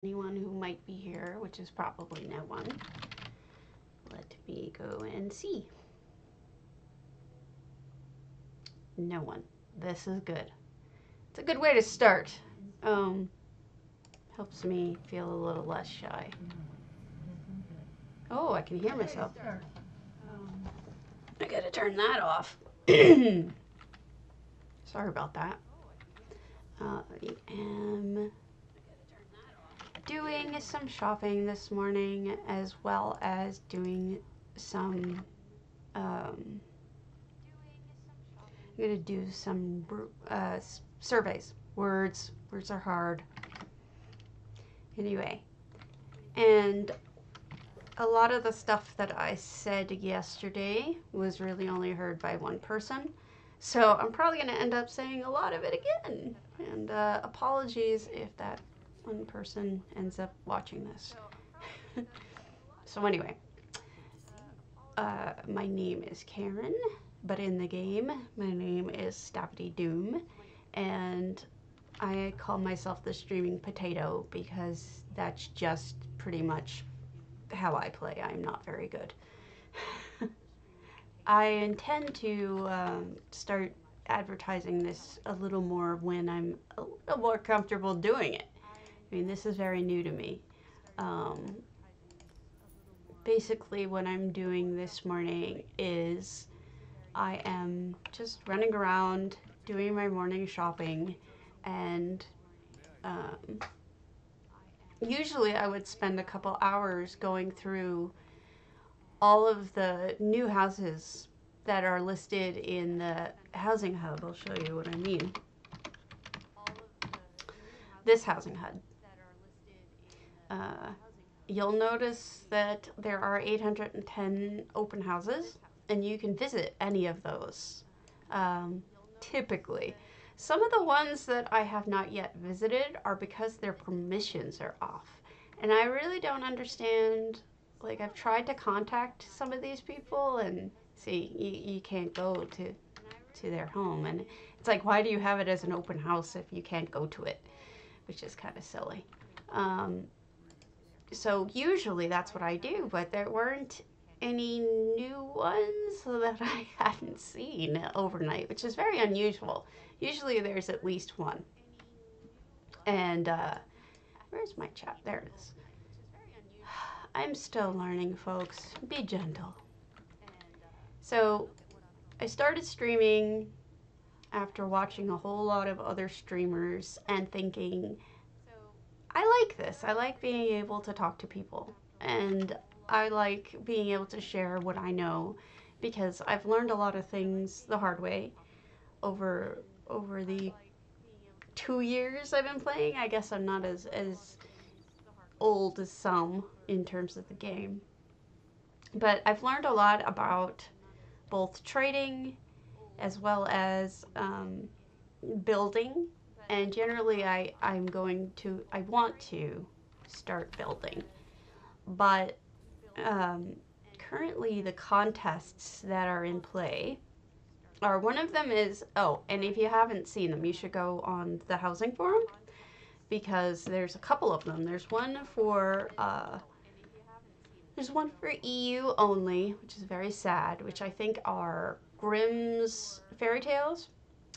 anyone who might be here, which is probably no one. Let me go and see. No one. This is good. It's a good way to start. Helps me feel a little less shy. Oh, I can hear myself. I gotta turn that off. Sorry about that. I am doing some shopping this morning as well as doing some I'm gonna do some surveys. Words are hard. Anyway, and a lot of the stuff that I said yesterday was really only heard by one person. So I'm probably going to end up saying a lot of it again. And apologies if that one person ends up watching this. So anyway, my name is Karen, but in the game, my name is Stappity Doom. And I call myself the Streaming Potato because that's just pretty much how I play. I'm not very good. I intend to start advertising this a little more when I'm a little more comfortable doing it. I mean, this is very new to me. Basically, what I'm doing this morning is I am just running around doing my morning shopping, and usually I would spend a couple hours going through all of the new houses that are listed in the housing hub. I'll show you what I mean. This housing hub. You'll notice that there are 810 open houses, and you can visit any of those. Typically. Some of the ones that I have not yet visited are because their permissions are off. And I really don't understand. Like, I've tried to contact some of these people and see, you can't go to their home. And it's like, why do you have it as an open house if you can't go to it? Which is kind of silly. So usually that's what I do, but there weren't any new ones that I hadn't seen overnight, which is very unusual. Usually there's at least one. And where's my chat? There it is. I'm still learning, folks. Be gentle. So I started streaming after watching a whole lot of other streamers and thinking, I like this. I like being able to talk to people. And I like being able to share what I know because I've learned a lot of things the hard way over the 2 years I've been playing. I guess I'm not as old as some in terms of the game. But I've learned a lot about both trading as well as building. And generally I want to start building. But currently the contests that are in play are, one of them is, and if you haven't seen them, you should go on the housing forum because there's a couple of them. There's one for EU only, which is very sad, which I think are Grimm's fairy tales.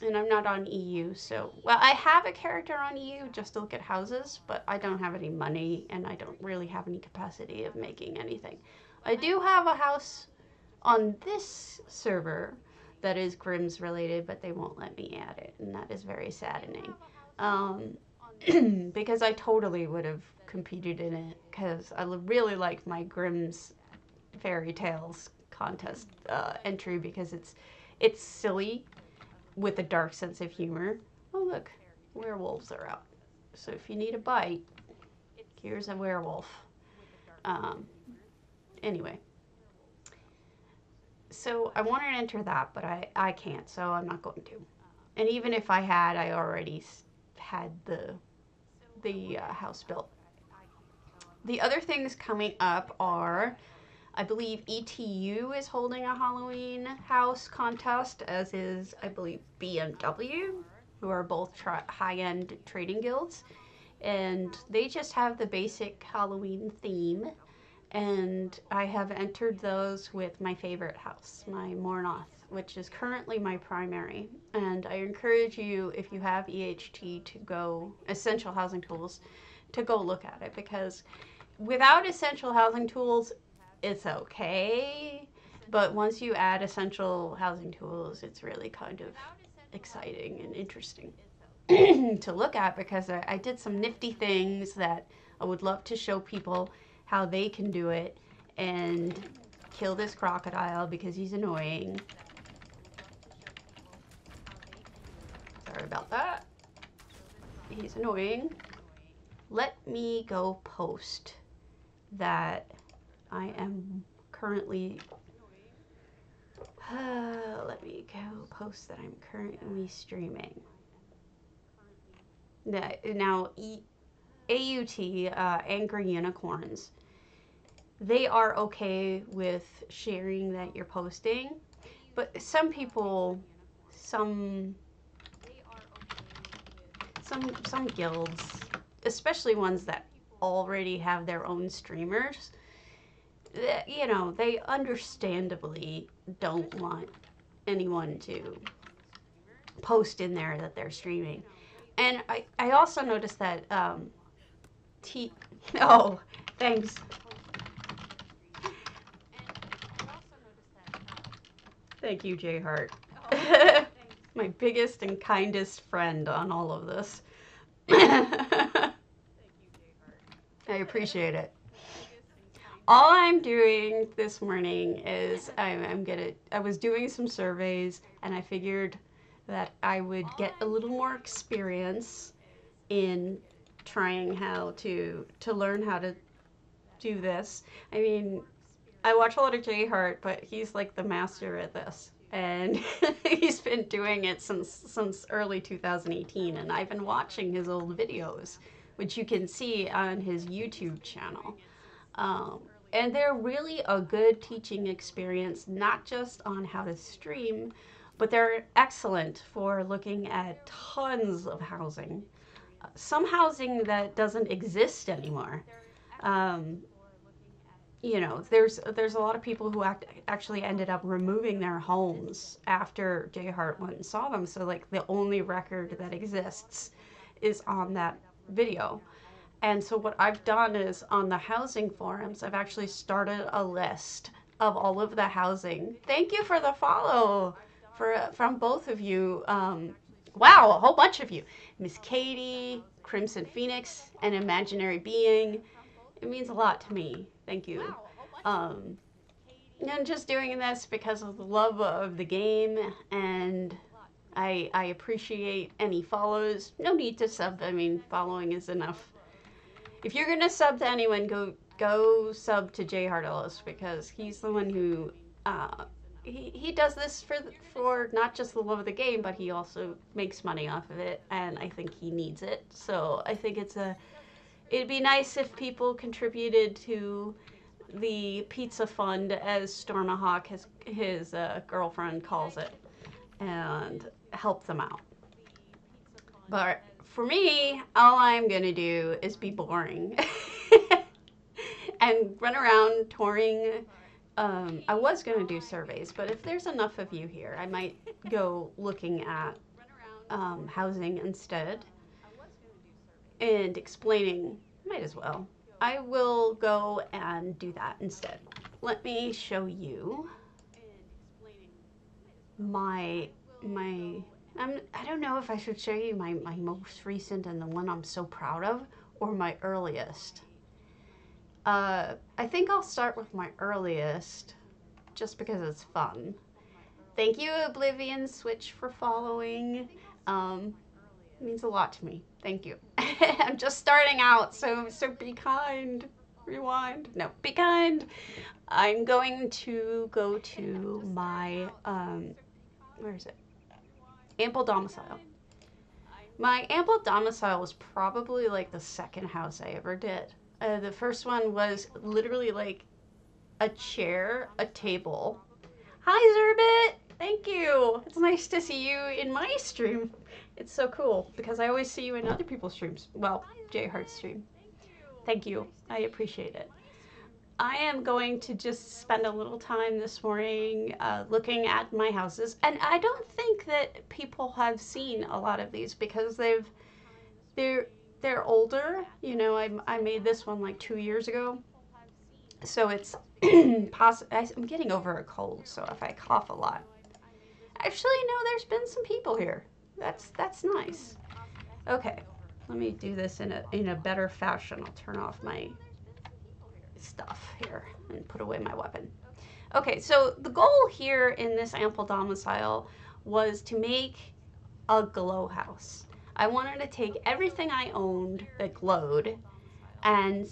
And I'm not on EU, so, well, I have a character on EU just to look at houses, but I don't have any money, and I don't really have any capacity of making anything. I do have a house on this server that is Grimm's related, but they won't let me add it, and that is very saddening. Because I totally would have competed in it, because I really like my Grimm's fairy tales contest entry, because it's silly with a dark sense of humor. Oh, look, werewolves are out. So if you need a bite, here's a werewolf. Anyway. So I wanted to enter that, but I can't, so I'm not going to. And even if I had, I already had the house built. The other things coming up are, I believe ETU is holding a Halloween house contest, as is, I believe, BMW, who are both high-end trading guilds. and they just have the basic Halloween theme. And I have entered those with my favorite house, my Mornoth, which is currently my primary. And I encourage you, if you have EHT, to go, Essential Housing Tools, to go look at it, because without Essential Housing Tools, it's okay. But once you add Essential Housing Tools, it's really kind of exciting and interesting to look at, because I did some nifty things that I would love to show people how they can do it and kill this crocodile because he's annoying. Sorry about that. He's annoying. Let me go post that I am currently let me go post that I'm currently streaming. Now, AUT, Angry Unicorns, they are okay with sharing that you're posting, but some people, some guilds, especially ones that already have their own streamers, you know, they understandably don't want anyone to post in there that they're streaming. And I also noticed that, oh, thanks. Thank you, J Hart. My biggest and kindest friend on all of this. I appreciate it. All I'm doing this morning is I was doing some surveys, and I figured that I would get a little more experience in trying how to learn how to do this. I mean, I watch a lot of J Hart, but he's like the master at this. And he's been doing it since early 2018, and I've been watching his old videos, which you can see on his YouTube channel. And they're really a good teaching experience, not just on how to stream, but they're excellent for looking at tons of housing. Some housing that doesn't exist anymore. You know, there's a lot of people who actually ended up removing their homes after J Hart went and saw them. So like the only record that exists is on that video. And so what I've done is, on the housing forums, I've actually started a list of all of the housing. Thank you for the follow from both of you. Wow, a whole bunch of you. Miss Katie, Crimson Phoenix, and Imaginary Being. It means a lot to me. Thank you. And just doing this because of the love of the game, and I appreciate any follows. No need to sub. I mean, following is enough. If you're gonna sub to anyone, go sub to J Hart Ellis, because he's the one who he does this for not just the love of the game, but he also makes money off of it, and I think he needs it. So I think it'd be nice if people contributed to the pizza fund, as Stormahawk, his girlfriend, calls it, and help them out. But for me, all I'm gonna do is be boring and run around touring. I was gonna do surveys, but if there's enough of you here, I might go looking at housing instead and explaining. Might as well. I will go and do that instead. Let me show you my I don't know if I should show you my most recent and the one I'm so proud of, or my earliest. I think I'll start with my earliest, just because it's fun. Thank you, Oblivion Switch, for following. It means a lot to me. Thank you. I'm just starting out, so be kind. Rewind. No, be kind. I'm going to go to my, where is it? Ample Domicile. My Ample Domicile was probably like the second house I ever did. The first one was literally like a chair, a table. Hi, Zerbit! Thank you! It's nice to see you in my stream. It's so cool because I always see you in other people's streams. Well, J Heart's stream. Thank you. I appreciate it. I am going to just spend a little time this morning looking at my houses, and I don't think that people have seen a lot of these because they're they're older. You know, I made this one like 2 years ago, so it's I'm getting over a cold, so if I cough a lot, actually no, there's been some people here. That's nice. Okay, let me do this in a better fashion. I'll turn off my stuff here and put away my weapon. Okay, so the goal here in this ample domicile was to make a glow house. I wanted to take everything I owned that glowed and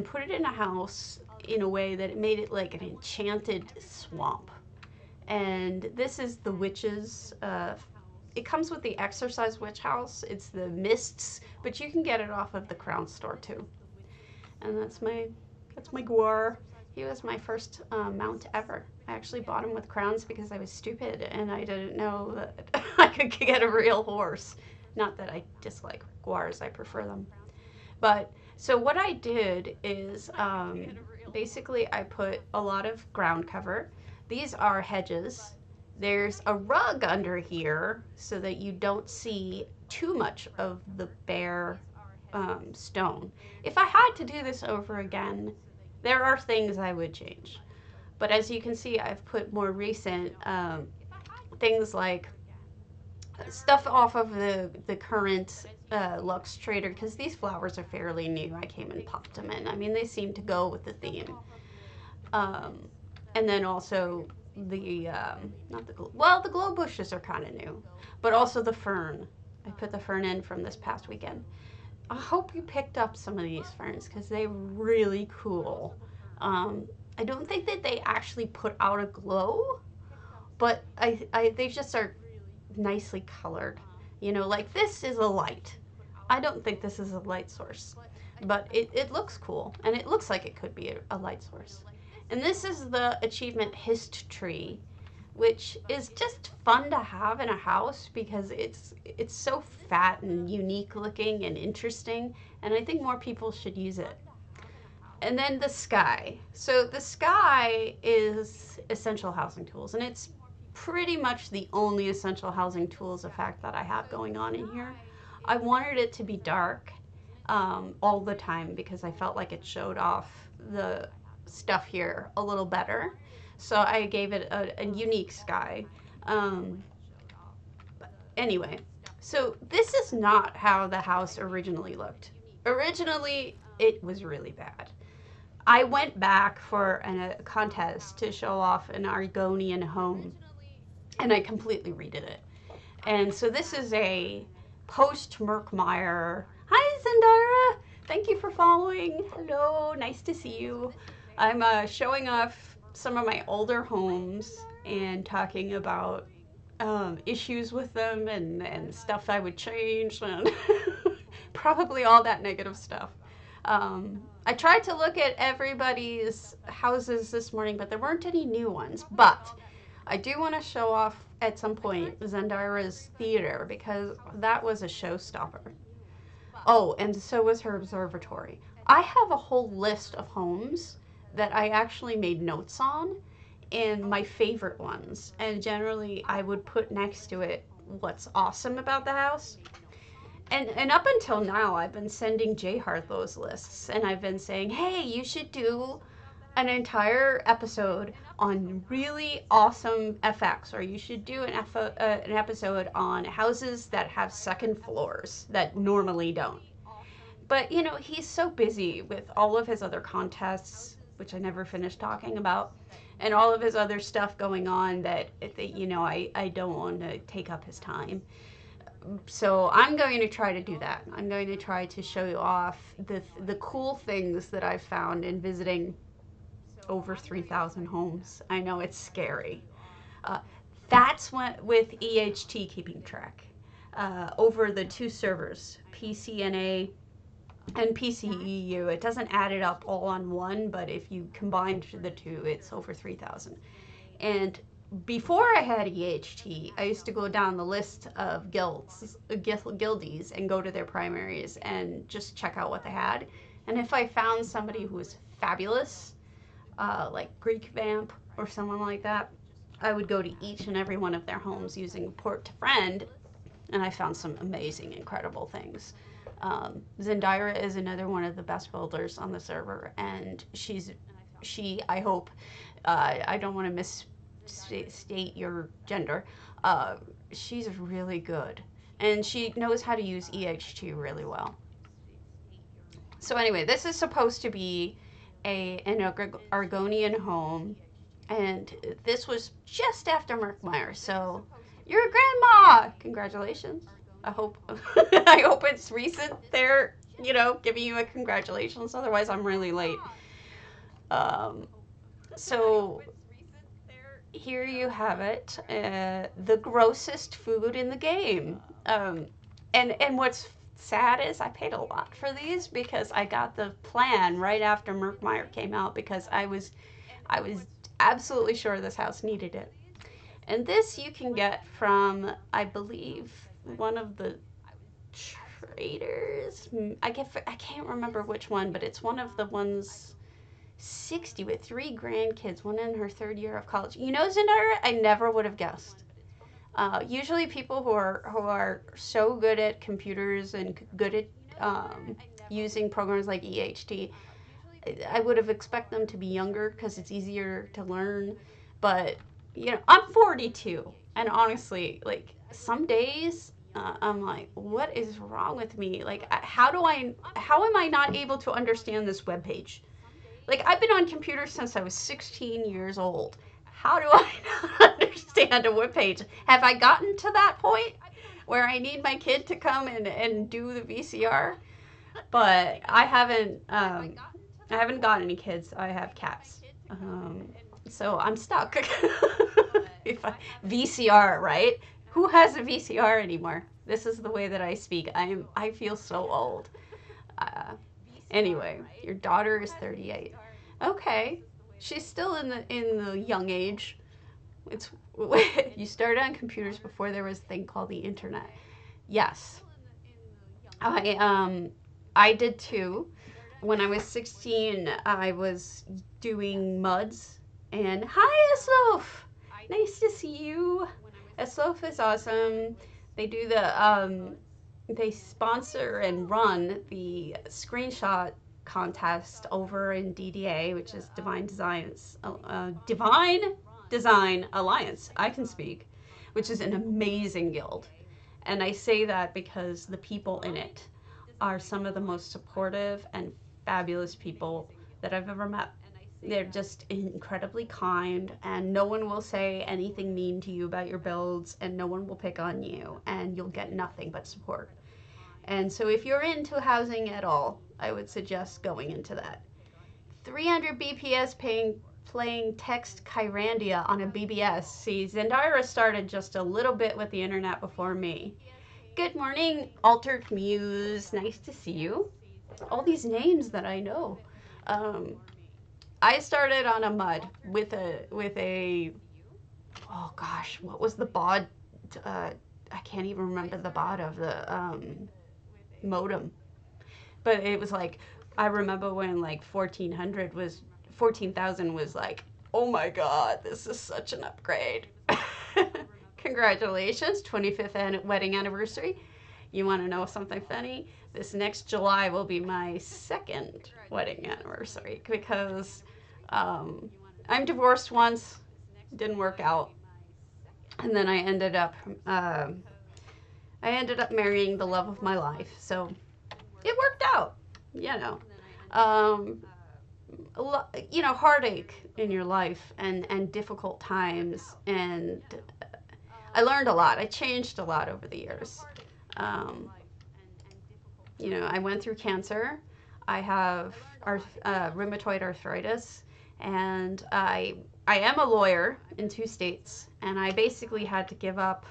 put it in a house in a way that it made it like an enchanted swamp. And this is the witches. It comes with the Exercise Witch House. It's the mists, but you can get it off of the Crown store too. And that's my Gwar. He was my first mount ever. I actually bought him with crowns because I was stupid and I didn't know that I could get a real horse. Not that I dislike Gwars, I prefer them. But so what I did is basically I put a lot of ground cover. These are hedges. There's a rug under here so that you don't see too much of the bare stone. If I had to do this over again, there are things I would change. But as you can see, I've put more recent things like stuff off of the current Lux Trader because these flowers are fairly new. I came and popped them in. I mean, they seem to go with the theme. And then also the not the the glow bushes are kind of new, but also the fern. I put the fern in from this past weekend. I hope you picked up some of these ferns because they're really cool. I don't think that they actually put out a glow, but they just are nicely colored. You know, like this is a light. I don't think this is a light source, but it looks cool and it looks like it could be a light source. And this is the achievement Hist tree, which is just fun to have in a house because it's so fat and unique looking and interesting, and I think more people should use it. And then the sky. So the sky is essential housing tools, and it's pretty much the only essential housing tools effect that I have going on in here. I wanted it to be dark all the time because I felt like it showed off the stuff here a little better. So I gave it a unique sky. Anyway, so this is not how the house originally looked. Originally, it was really bad. I went back for a contest to show off an Argonian home, and I completely redid it. And so this is a post-Murkmire. Hi, Zendara! Thank you for following. Hello, nice to see you. I'm showing off some of my older homes and talking about issues with them and stuff I would change and probably all that negative stuff. I tried to look at everybody's houses this morning, but there weren't any new ones. But I do want to show off at some point Zendara's theater because that was a showstopper. Oh, and so was her observatory. I have a whole list of homes that I actually made notes on and my favorite ones. And generally, I would put next to it what's awesome about the house. And up until now, I've been sending J Heart those lists, and I've been saying, hey, you should do an entire episode on really awesome FX, or you should do an episode on houses that have second floors that normally don't. But, you know, he's so busy with all of his other contests, which I never finished talking about, and all of his other stuff going on that you know, I don't want to take up his time. So I'm going to try to do that. I'm going to try to show you off the cool things that I've found in visiting over 3,000 homes. I know it's scary. That's what with EHT keeping track over the two servers, PCNA and PCEU. It doesn't add it up all on one, but if you combined the two, it's over 3,000. And before I had EHT, I used to go down the list of guildies and go to their primaries and just check out what they had. And if I found somebody who was fabulous, like Greek Vamp or someone like that, I would go to each and every one of their homes using Port to Friend, and I found some amazing, incredible things. Zendira is another one of the best builders on the server, and I hope, I don't want to misstate your gender. Uh, she's really good, and she knows how to use EH2 really well. So anyway, this is supposed to be an Argonian home, and this was just after Murkmire. So you're a grandma. Congratulations. I hope I hope it's recent. They're giving you a congratulations. Otherwise, I'm really late. Um, so here you have it. The grossest food in the game. And what's sad is I paid a lot for these because I got the plan right after Murkmire came out because I was absolutely sure this house needed it. And this you can get from, I believe, one of the traders. I can't remember which one, but it's one of the ones 60 with 3 grandkids, one in her 3rd year of college. Zendara, I never would have guessed. Usually people who are so good at computers and good at using programs like EHT, I would have expected them to be younger because it's easier to learn. But I'm 42, and honestly, like some days I'm like, what is wrong with me? Like, how am I not able to understand this web page? Like, I've been on computers since I was 16 years old. How do I not understand a web page? Have I gotten to that point where I need my kid to come and do the VCR? But I haven't got any kids. I have cats. So I'm stuck. VCR, right? Who has a VCR anymore? This is the way that I speak. I feel so old. Uh, anyway, your daughter is 38. Okay, she's still in the young age. It's you started on computers before there was a thing called the internet. Yes, I did too. When I was 16, I was doing MUDs. And hi, Eslof! Nice to see you. Eslof is awesome. They do they sponsor and run the screenshot contest over in DDA, which is Divine Design Alliance. I can speak, which is an amazing guild. And I say that because the people in it are some of the most supportive and fabulous people that I've ever met. They're just incredibly kind, and no one will say anything mean to you about your builds, and no one will pick on you, and you'll get nothing but support. And so if you're into housing at all, I would suggest going into that. 300 BPS playing text Kyrandia on a BBS. See, Zendira started just a little bit with the internet before me. Good morning, Altered Muse. Nice to see you. All these names that I know. I started on a MUD with a oh gosh, what was the baud? I can't even remember the baud of the modem, but it was like, I remember when like 14,000 was like, oh my god, this is such an upgrade. Congratulations, 25th wedding anniversary. You want to know something funny? This next July will be my 2nd wedding anniversary because I'm divorced once, didn't work out, and then I ended up marrying the love of my life. So it worked out, Um, heartache in your life and difficult times, and I learned a lot. I changed a lot over the years. Um, I went through cancer. I have rheumatoid arthritis, and I am a lawyer in 2 states, and I basically had to give up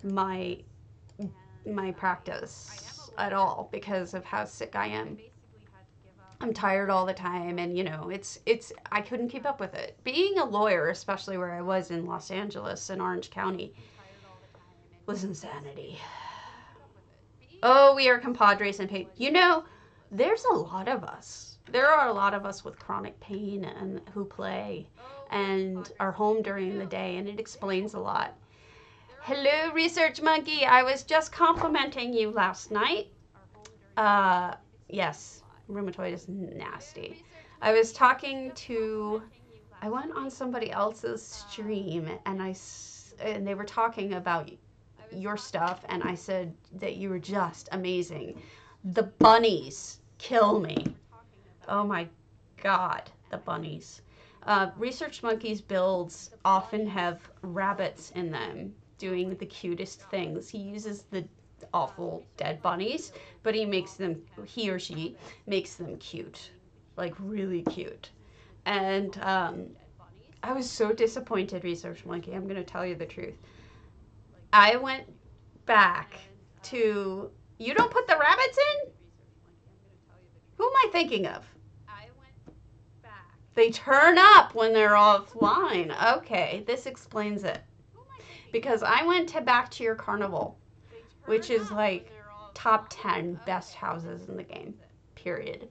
my practice at all because of how sick I am. I'm tired all the time, and it's I couldn't keep up with it. Being a lawyer, especially where I was in Los Angeles and Orange County, was insanity. Oh, we are compadres in pain. There's a lot of us. There are a lot of us with chronic pain and who play and are home during the day, and it explains a lot. Hello, Research Monkey. I was just complimenting you last night. Uh, yes, rheumatoid is nasty. I was talking to, I went on somebody else's stream and they were talking about your stuff, and I said that you were just amazing. The bunnies kill me. Oh my God, the bunnies. Research Monkeys builds often have rabbits in them doing the cutest things. He uses the awful dead bunnies, but he or she makes them cute, like really cute. And I was so disappointed, Research Monkey. I'm going to tell you the truth. I went back to, you don't put the rabbits in? Who am I thinking of? They turn up when they're offline. Okay, this explains it. Because I went back to your carnival, which is like top 10 best houses in the game, period.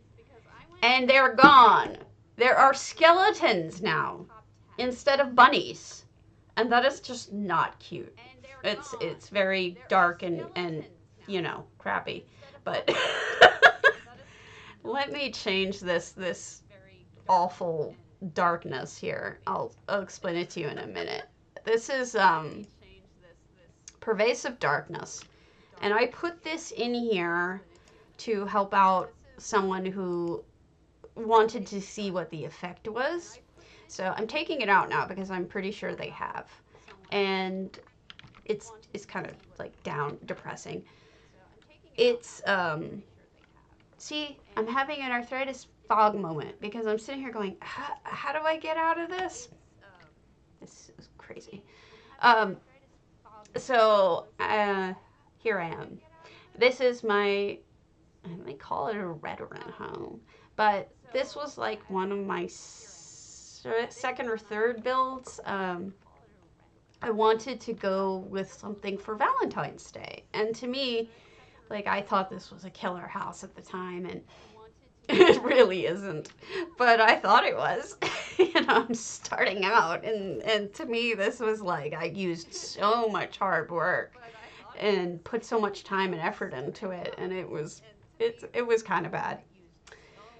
And they're gone. There are skeletons now instead of bunnies. And that is just not cute. It's very dark and crappy. But let me change this awful darkness here. I'll explain it to you in a minute. This is pervasive darkness. And I put this in here to help out someone who wanted to see what the effect was. So I'm taking it out now because I'm pretty sure they have. And it's kind of like depressing. It's see, I'm having an arthritis fog moment because I'm sitting here going, how do I get out of this? This is crazy. So here I am. This is my, they call it a veteran home, but this was like one of my second or third builds. I wanted to go with something for Valentine's Day, and to me, like, I thought this was a killer house at the time, and it really isn't, but I thought it was. I'm starting out, and to me, this was like, I used so much hard work and put so much time and effort into it, and it was kind of bad.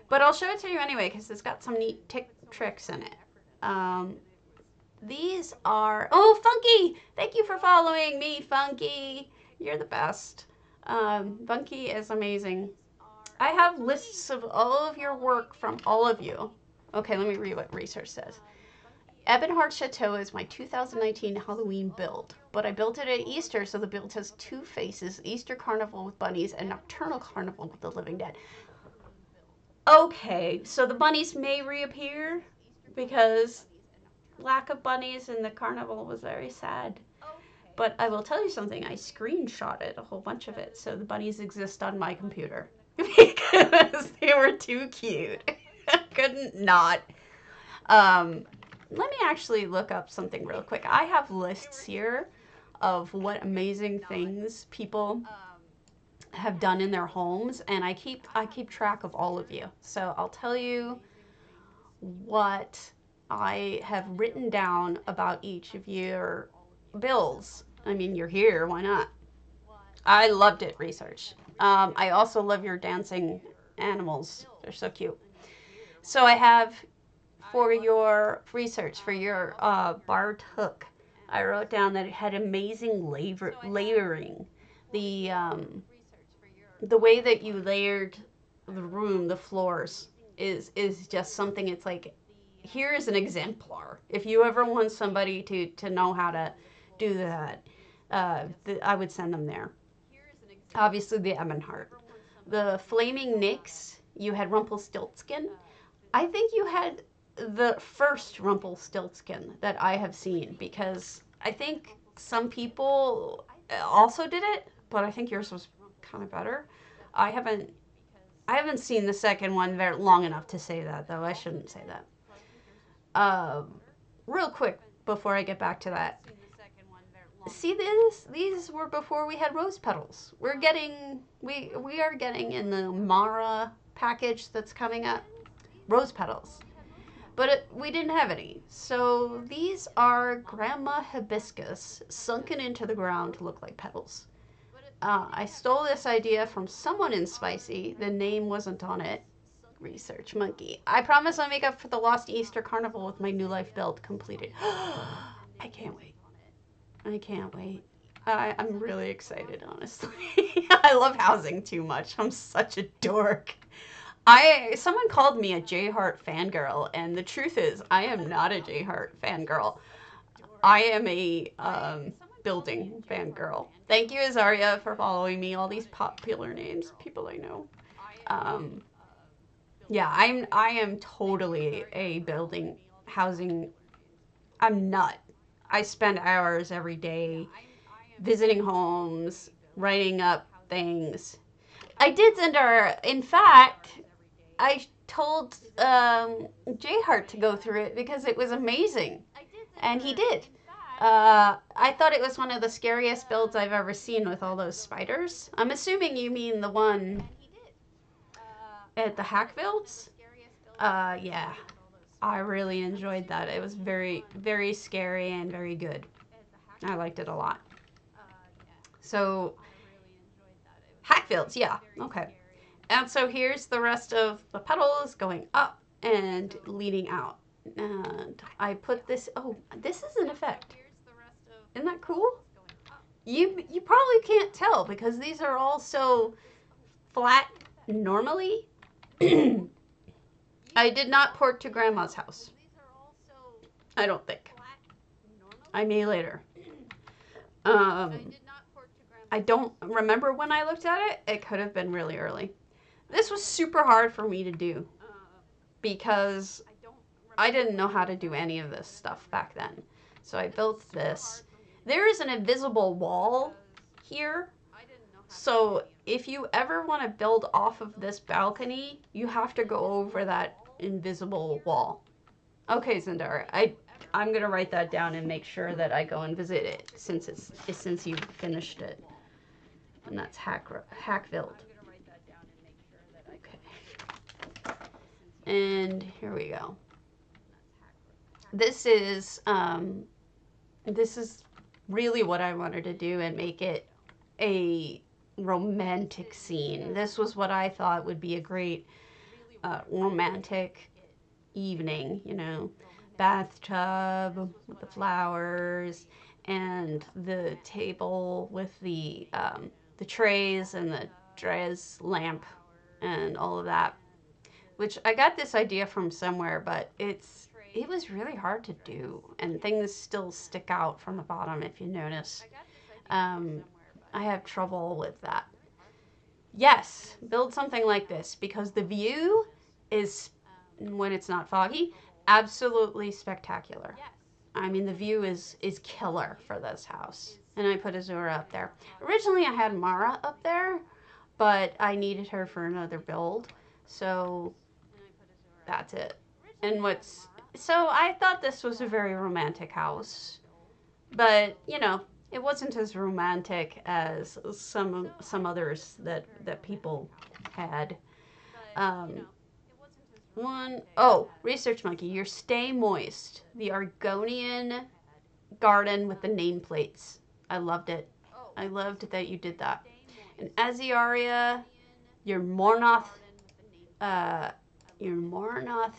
But I'll show it to you anyway, because it's got some neat tricks in it. These are, oh, Funky! Thank you for following me, Funky. You're the best. Funky is amazing. I have lists of all of your work from all of you. Okay, let me read what research says. Ebonheart Chateau is my 2019 Halloween build, but I built it at Easter, so the build has two faces, Easter Carnival with bunnies and Nocturnal Carnival with the living dead. Okay, so the bunnies may reappear because lack of bunnies in the carnival was very sad. But I will tell you something, I screenshotted a whole bunch of it, so the bunnies exist on my computer. Because they were too cute. I couldn't not. Let me actually look up something real quick. I have lists here of what amazing things people have done in their homes, and I keep track of all of you. So I'll tell you what I have written down about each of your builds. I mean, you're here, why not? I loved it, research. I also love your dancing animals. They're so cute. So I have, for your research, for your barred hook, I wrote down that it had amazing layering. The way that you layered the room, the floors, is just something. It's like, here is an exemplar. If you ever want somebody to know how to do that, I would send them there. Obviously the Ebonheart. The Flaming Nyx, you had Rumpelstiltskin. I think you had the first Rumpelstiltskin that I have seen, because I think some people also did it, but I think yours was kind of better. I haven't I haven't seen the second one very long enough to say that, though. I shouldn't say that. Real quick before I get back to that. See this? These were before we had rose petals. We are getting in the Mara package that's coming up rose petals, but we didn't have any. So these are grandma hibiscus sunken into the ground to look like petals. I stole this idea from someone in Spicy. The name wasn't on it. Research Monkey. I promise I'll make up for the lost Easter Carnival with my New Life build completed. I can't wait. I can't wait. I'm really excited, honestly. I love housing too much. I'm such a dork. Someone called me a J Heart fangirl, and the truth is, I am not a J Heart fangirl. I am a building fangirl. Thank you, Azaria, for following me. All these popular names, people I know. Yeah, I am totally a building housing. I'm nut. I spend hours every day visiting homes, writing up things. I did send her. In fact, I told J Hart to go through it because it was amazing, and he did. I thought it was one of the scariest builds I've ever seen with all those spiders. I'm assuming you mean the one at the hack builds? Yeah. I really enjoyed that. It was very, very scary and very good. I liked it a lot. So, Hackfields, yeah, okay. And so here's the rest of the petals going up and leading out. And I put this, oh, this is an effect. Isn't that cool? You probably can't tell because these are all so flat normally. I did not port to Grandma's house. I don't think. I may later. I don't remember when I looked at it. It could have been really early. This was super hard for me to do because I didn't know how to do any of this stuff back then. So I built this. There is an invisible wall here. So if you ever want to build off of this balcony, you have to go over that invisible wall. Okay, Zendara, I'm gonna write that down and make sure that I go and visit it since you finished it. And that's Hackfield. Okay. And here we go. This is really what I wanted to do and make it a romantic scene. This was what I thought would be a great romantic evening, you know, bathtub with the flowers and the table with the trays and the Drez lamp and all of that, which I got this idea from somewhere, but it was really hard to do, and things still stick out from the bottom if you notice. I have trouble with that. Yes, build something like this because the view is, when it's not foggy, absolutely spectacular. I mean, the view is killer for this house. And I put Azura up there. Originally, I had Mara up there, but I needed her for another build. So that's it. And so I thought this was a very romantic house. But, you know, it wasn't as romantic as some others that people had. Research Monkey, your Stay Moist, the Argonian garden with the nameplates. I loved it. I loved that you did that. And Aziaria, your Mornoth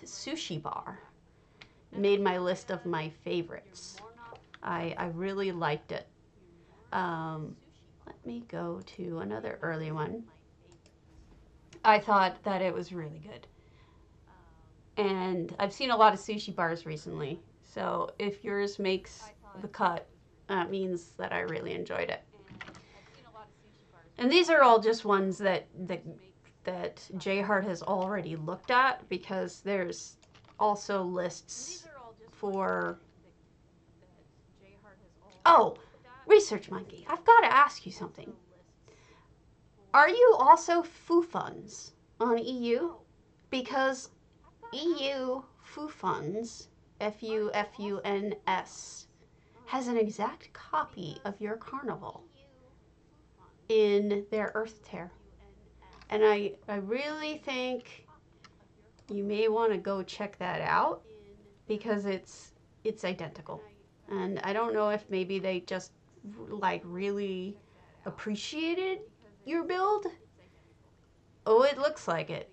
sushi bar made my list of my favorites. I really liked it. Let me go to another early one. I thought that it was really good. And I've seen a lot of sushi bars recently. So if yours makes the cut, that means that I really enjoyed it. And these are all just ones that J Heart has already looked at, because there's also lists for... Oh, Research Monkey, I've got to ask you something. Are you also Foo Funds? on EU because EU Fufunds, Fufuns, has an exact copy of your carnival in their Earth Tear. And I really think you may want to go check that out because it's identical. And I don't know if maybe they just like really appreciated your build. Oh, it looks like it.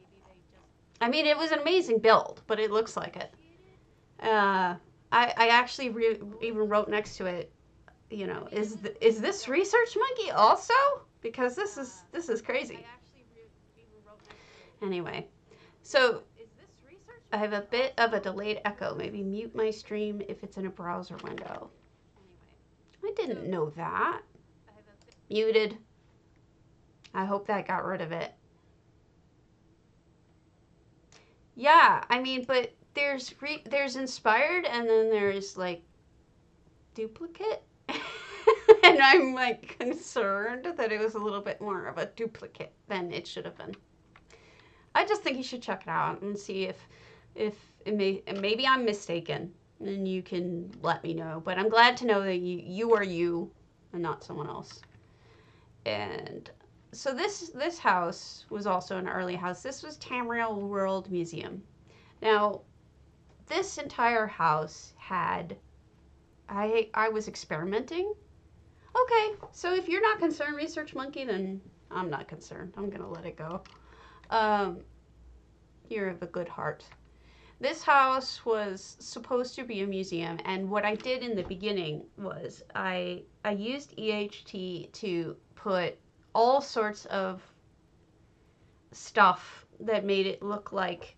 I mean, it was an amazing build, but it looks like it. I actually even wrote next to it, you know, is this Research Monkey also? Because this is crazy. Anyway, so I have a bit of a delayed echo. Maybe mute my stream if it's in a browser window. I didn't know that. Muted. I hope that got rid of it. Yeah, I mean, but there's inspired and then there's like duplicate. And I'm like concerned that it was a little bit more of a duplicate than it should have been. I just think you should check it out and see if maybe I'm mistaken, and you can let me know. But I'm glad to know that you are you and not someone else. And so this house was also an early house. This was Tamriel World Museum. Now, this entire house had I was experimenting. Okay, so if you're not concerned, Research Monkey, then I'm not concerned. I'm gonna let it go. You're of a good heart. This house was supposed to be a museum, and what I did in the beginning was I used EHT to put all sorts of stuff that made it look like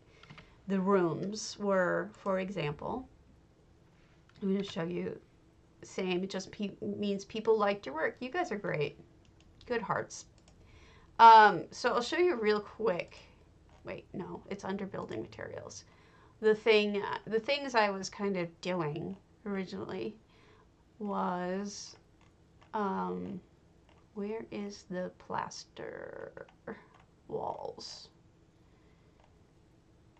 the rooms were, for example, I'm going to show you, same, it just means people liked your work. You guys are great. Good hearts. So I'll show you real quick. Wait, no, it's under building materials. The things I was kind of doing originally was, where is the plaster walls?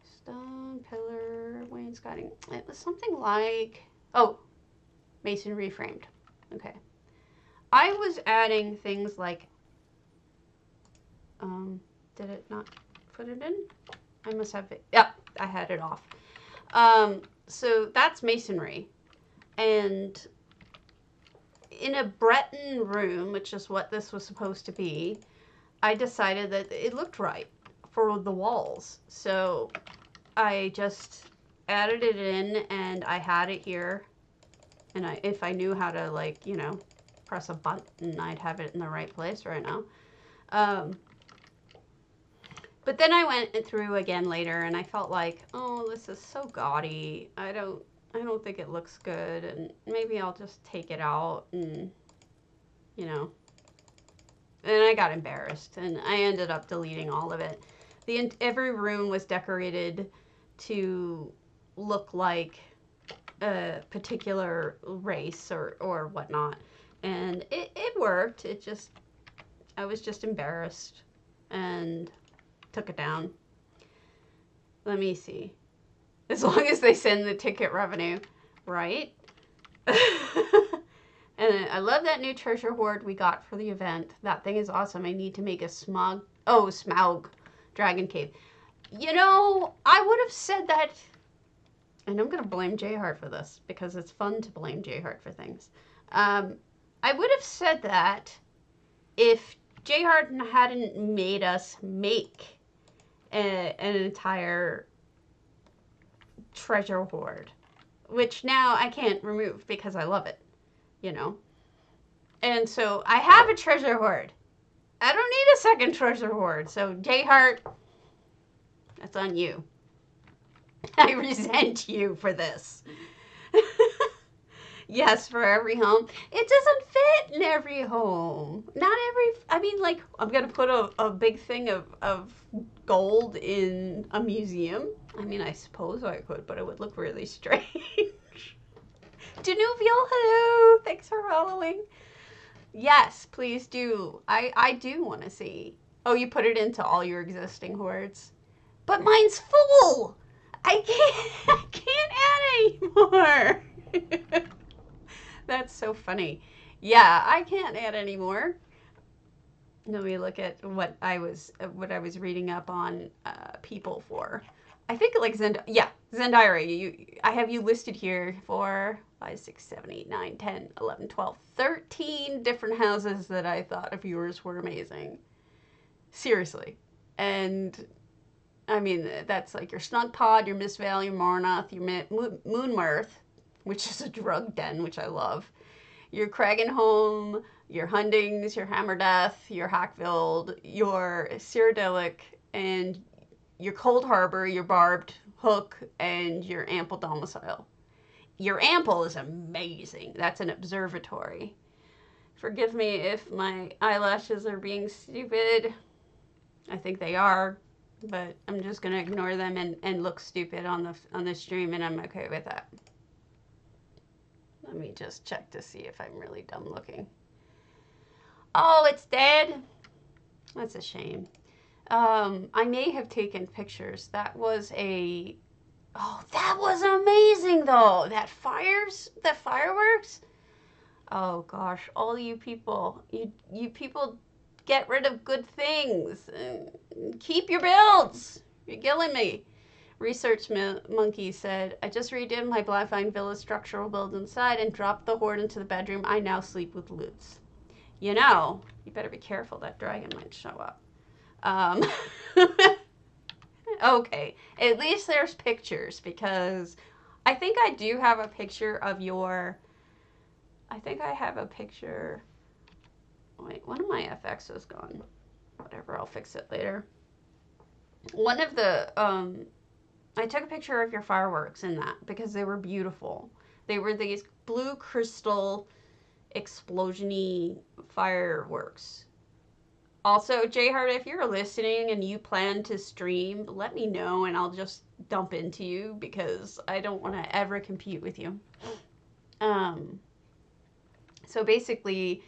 Stone, pillar, wainscoting. It was something like, oh, masonry framed. Okay. I was adding things like, did it not put it in? I must have it. Yep, I had it off. So that's masonry. And in a Breton room, which is what this was supposed to be, I decided that it looked right for the walls. So I just added it in, and I had it here. And if I knew how to, like, you know, press a button, I'd have it in the right place right now. But then I went through again later, and I felt like, oh, this is so gaudy. I don't think it looks good, and maybe I'll just take it out, and, you know. And I got embarrassed, and I ended up deleting all of it. Every room was decorated to look like a particular race or whatnot, and it worked. I was just embarrassed and took it down. Let me see. As long as they send the ticket revenue, right? And I love that new treasure hoard we got for the event. That thing is awesome. I need to make a Smaug dragon cave. You know, I would have said that, and I'm going to blame J-Heart for this because it's fun to blame J-Heart for things. I would have said that if J-Heart hadn't made us make an entire treasure hoard, which now I can't remove because I love it, you know. And so I have a treasure hoard. I don't need a second treasure hoard. So J-Heart, that's on you. I resent you for this. Yes, for every home. It doesn't fit in every home. Not every, I mean, like, I'm going to put a big thing of gold in a museum. I mean, I suppose I could, but it would look really strange. Danuvial, hello. Thanks for following. Yes, please do. I do want to see Oh, you put it into all your existing hordes. But mine's full. I can't add anymore. That's so funny. Yeah, I can't add anymore. Let me look at what I was reading up on people for. I think like Zendira. I have you listed here for 5, 6, 7, 8, 9, 10, 11, 12, 13 different houses that I thought of yours were amazing. Seriously. And I mean, that's like your Snug Pod, your Mist Vale, your Marnoth, your Moonmirth, which is a drug den, which I love, your Kragenholm, your Hundings, your Hammerdeath, your Hackfield, your Cyrodiilic, and your Cold Harbor, your Barbed Hook, and your Ample Domicile. Your Ample is amazing. That's an observatory. Forgive me if my eyelashes are being stupid. I think they are, but I'm just gonna ignore them and look stupid on the stream, and I'm okay with that. Let me just check to see if I'm really dumb looking. Oh, it's dead. That's a shame. I may have taken pictures. That was amazing though. That fireworks. Oh gosh, all you people, you people get rid of good things. Keep your builds. You're killing me. Research Monkey said, I just redid my Blackvine Villa structural build inside and dropped the horde into the bedroom. I now sleep with loots. You know, you better be careful. That dragon might show up. Okay, at least there's pictures, because I think I do have a picture of your... I think I have a picture... Wait, one of my FX is gone. Whatever, I'll fix it later. One of the... I took a picture of your fireworks in that because they were beautiful. They were these blue crystal explosion-y fireworks. Also, J-Heart, if you're listening and you plan to stream, let me know and I'll just dump into you because I don't want to ever compete with you. So basically,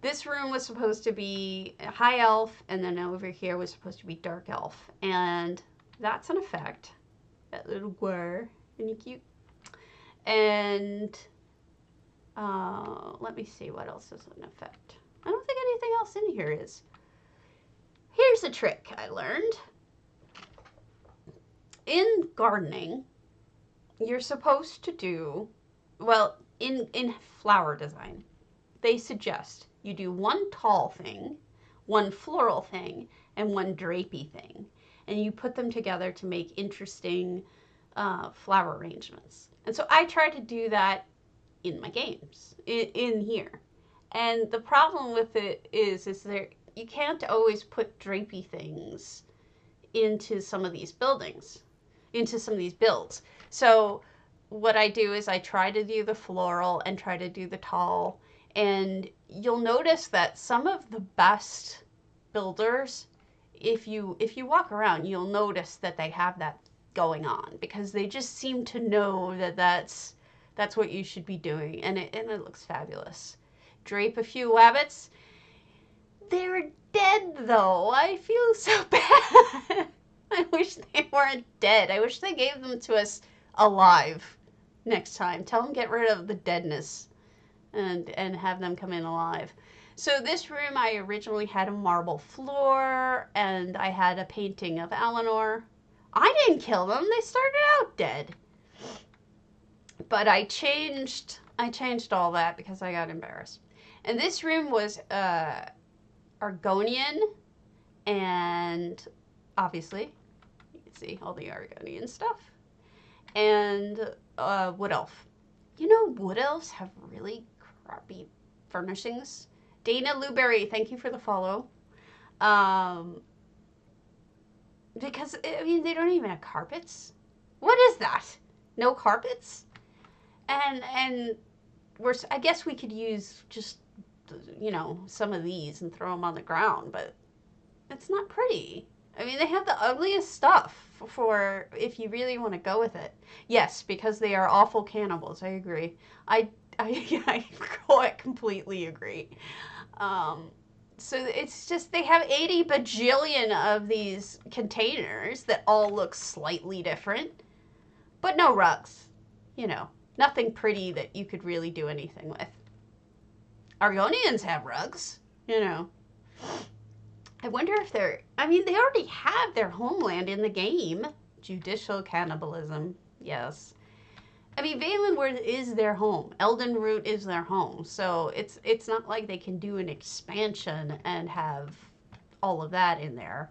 this room was supposed to be high elf, and then over here was supposed to be dark elf. And that's an effect. That little guar. Isn't he cute? And let me see what else is an effect. I don't think anything else in here is. Here's a trick I learned. In gardening, you're supposed to do, well, in flower design, they suggest you do one tall thing, one floral thing, and one drapey thing. And you put them together to make interesting flower arrangements. And so I try to do that in my games, in here. And the problem with it is there you can't always put drapey things into some of these buildings, into some of these builds. So what I do is I try to do the floral and try to do the tall. And you'll notice that some of the best builders, if you walk around, you'll notice that they have that going on because they just seem to know that that's what you should be doing, and it looks fabulous. Drape a few rabbits. They're dead though. I feel so bad. I wish they weren't dead. I wish they gave them to us alive next time. Tell them get rid of the deadness and have them come in alive. So this room, I originally had a marble floor, and I had a painting of Eleanor. I didn't kill them. They started out dead. But I changed all that because I got embarrassed. And this room was Argonian, and obviously, you can see all the Argonian stuff. And Wood Elf. You know, Wood Elves have really crappy furnishings. Dana Luberry, thank you for the follow. Because, I mean, they don't even have carpets. What is that? No carpets? And I guess we could use just, you know, some of these and throw them on the ground, but it's not pretty. I mean, they have the ugliest stuff for if you really want to go with it. Yes, because they are awful cannibals. I agree. I completely agree. So it's just they have 80 bajillion of these containers that all look slightly different, but no rugs. You know, nothing pretty that you could really do anything with. Argonians have rugs, you know. I wonder if they're, I mean, they already have their homeland in the game. Judicial cannibalism, yes. I mean, Valenwood is their home. Eldenroot is their home. So it's not like they can do an expansion and have all of that in there.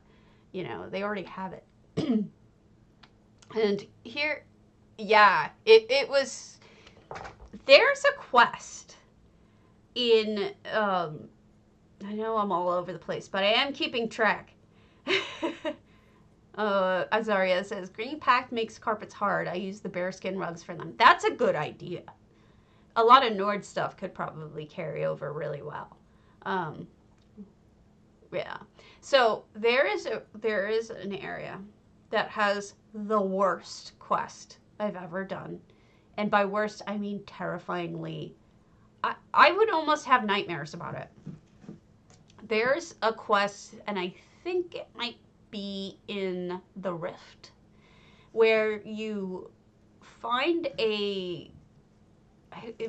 You know, they already have it. And here, yeah, it was, there's a quest in, I know I'm all over the place, but I am keeping track. Azaria says, Green Pact makes carpets hard. I use the bearskin rugs for them. That's a good idea. A lot of Nord stuff could probably carry over really well. Yeah. So there is an area that has the worst quest I've ever done. And by worst, I mean terrifyingly. I would almost have nightmares about it. There's a quest, and I think it might be in the Rift, where you find it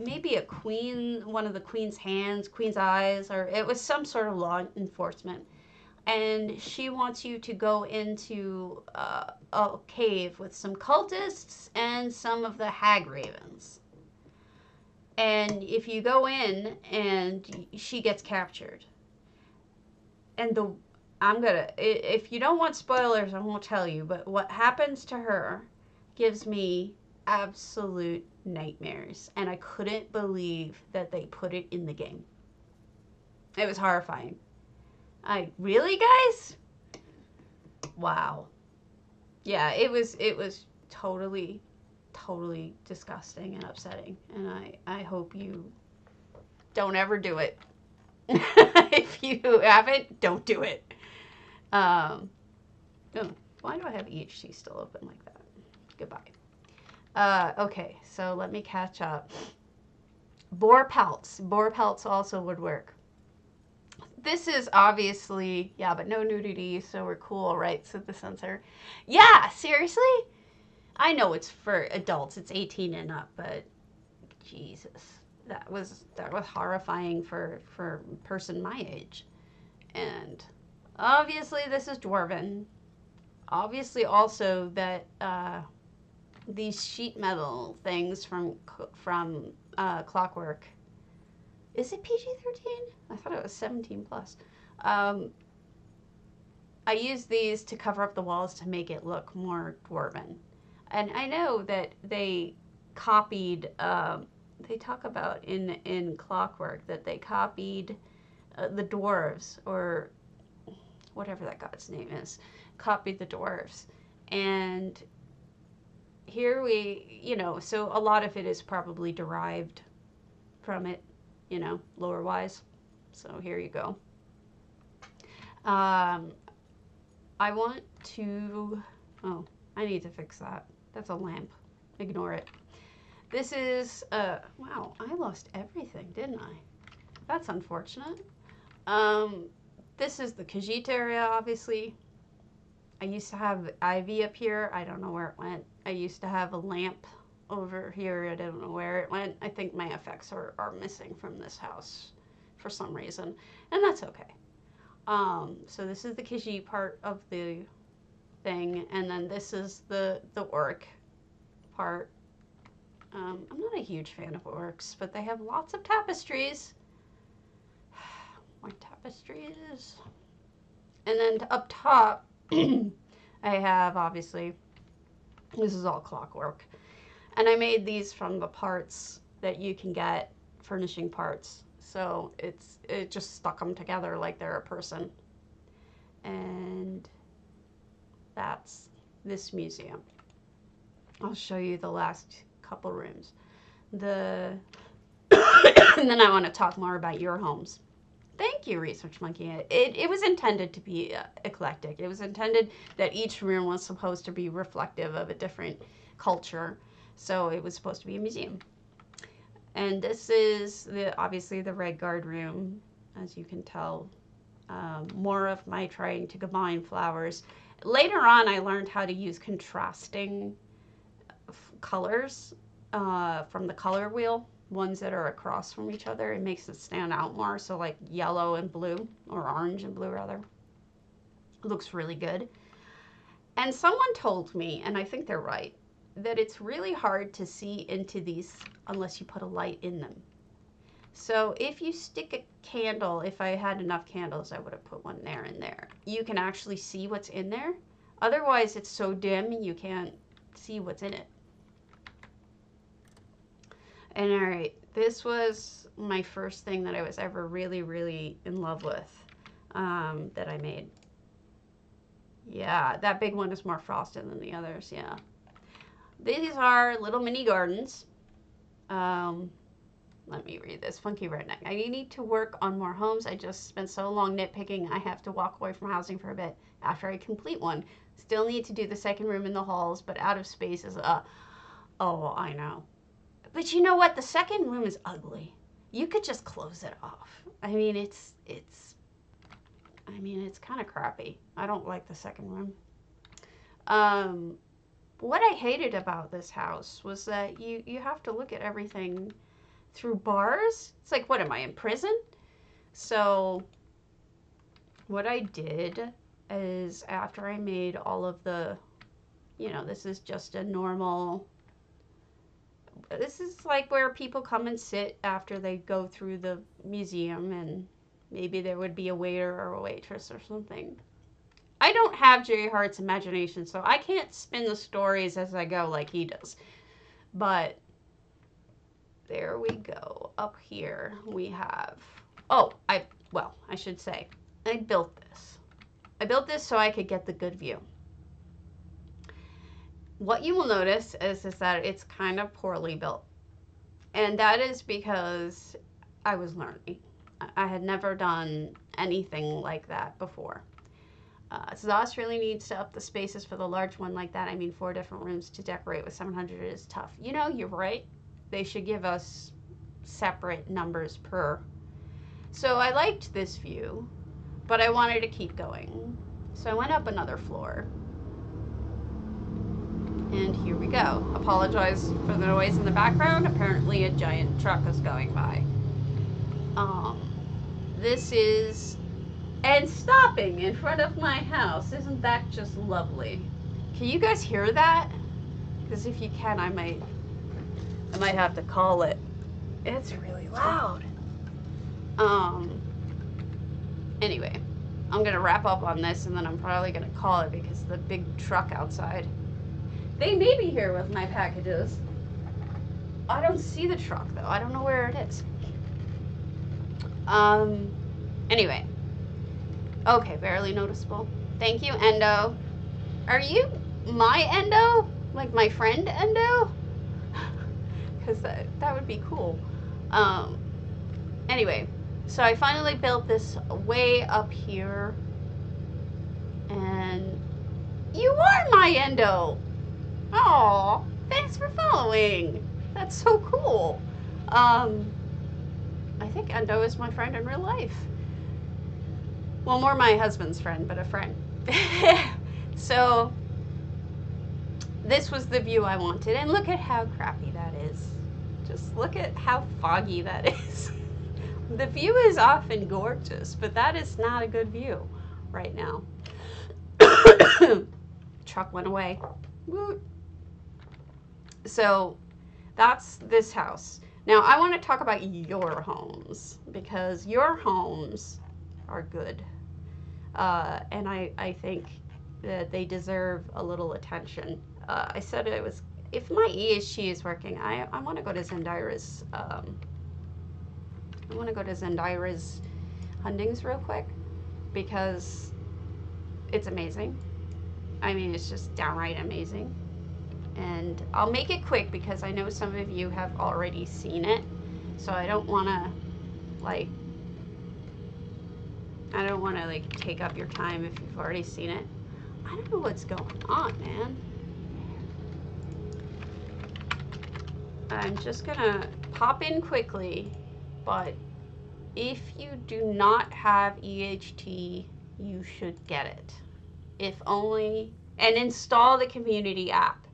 may be a queen, one of the queen's hands, queen's eyes, or it was some sort of law enforcement, and she wants you to go into a cave with some cultists and some of the hag ravens. And if you go in, and she gets captured, and if you don't want spoilers, I won't tell you, but what happens to her gives me absolute nightmares. And I couldn't believe that they put it in the game. It was horrifying. Really, guys? Wow. Yeah, it was totally disgusting and upsetting. And I hope you don't ever do it. If you haven't, don't do it. Oh, why do I have EHC still open like that? Goodbye. Okay, so let me catch up. Boar pelts. Boar pelts also would work. This is obviously, yeah, but no nudity, so we're cool, right? Said the censor. Yeah, seriously? I know it's for adults. It's 18 and up, but Jesus. That was horrifying for a person my age. And obviously this is Dwarven. Obviously also that these sheet metal things from Clockwork. Is it PG-13? I thought it was 17 plus. I use these to cover up the walls to make it look more Dwarven. And I know that they copied, they talk about in Clockwork that they copied the dwarves, or whatever that god's name is, copied the dwarves. And here so a lot of it is probably derived from it, lore-wise. So here you go. I want to, I need to fix that. That's a lamp. Ignore it. This is, wow, I lost everything, didn't I? That's unfortunate. This is the Khajiit area, obviously. I used to have ivy up here. I don't know where it went. I used to have a lamp over here. I don't know where it went. I think my effects are missing from this house for some reason, and that's okay. So this is the Khajiit part of the thing, and then this is the orc part. I'm not a huge fan of orcs, but they have lots of tapestries. More tapestries. And then up top, I have, obviously, this is all Clockwork. And I made these from the parts that you can get, furnishing parts. So it just stuck them together like they're a person. And that's this museum. I'll show you the last couple rooms. And then I want to talk more about your homes. Thank you, Research Monkey. It was intended to be eclectic. It was intended that each room was supposed to be reflective of a different culture. So it was supposed to be a museum. And this is obviously the Redguard room, as you can tell. more of my trying to combine flowers. Later on, I learned how to use contrasting colors from the color wheel, ones that are across from each other. It makes it stand out more. So like yellow and blue, or orange and blue rather. It looks really good. And someone told me, and I think they're right, that it's really hard to see into these unless you put a light in them. So if you stick a candle, if I had enough candles, I would have put one there and there. You can actually see what's in there. Otherwise, it's so dim you can't see what's in it. And all right, this was my first thing that I was ever really, really in love with that I made. Yeah, that big one is more frosted than the others, yeah. These are little mini gardens. Let me read this. Funky Redneck. I need to work on more homes. I just spent so long nitpicking. I have to walk away from housing for a bit after I complete one. Still need to do the second room in the halls, but out of space is oh, I know. But you know what? The second room is ugly. You could just close it off. I mean, it's kind of crappy. I don't like the second room. What I hated about this house was that you have to look at everything through bars. It's like, what am I, in prison? So what I did is, after I made all of the, this is just a normal, this is like where people come and sit after they go through the museum, and maybe there would be a waiter or a waitress or something. I don't have Jerry Hart's imagination, so I can't spin the stories as I go like he does. But there we go. Up here we have, I should say, I built this. I built this so I could get the good view. What you will notice is that it's kind of poorly built. And that is because I was learning. I had never done anything like that before. ZOS really needs to up the spaces for the large one like that. I mean, 4 different rooms to decorate with 700 is tough. You're right. They should give us separate numbers per. So I liked this view, but I wanted to keep going. So I went up another floor. And here we go. Apologize for the noise in the background. Apparently a giant truck is going by. This is, and stopping in front of my house. Isn't that just lovely? Can you guys hear that? Because if you can, I might have to call it. It's really loud. Anyway, I'm gonna wrap up on this, and then I'm probably gonna call it because of the big truck outside. They may be here with my packages. I don't see the truck though. I don't know where it is. Anyway. Okay, barely noticeable. Thank you, Endo. Are you my Endo? Like my friend Endo? Because that would be cool. Anyway, so I finally built this way up here. And you are my Endo! Aw, thanks for following. That's so cool. I think Endo is my friend in real life. Well, more my husband's friend, but a friend. So, this was the view I wanted. And look at how crappy that is. Just look at how foggy that is. The view is often gorgeous, but that is not a good view right now. Truck went away. Woo. So, that's this house. Now, I want to talk about your homes, because your homes are good. And I think that they deserve a little attention. I said it was, if my ESG is working, I want to go to Zendira's, Hundings real quick, because it's amazing. I mean, it's just downright amazing. And I'll make it quick because I know some of you have already seen it. So I don't want to, like, take up your time if you've already seen it. I don't know what's going on, man. I'm just gonna pop in quickly, but If you do not have EHT, you should get it. If only, and install the community app.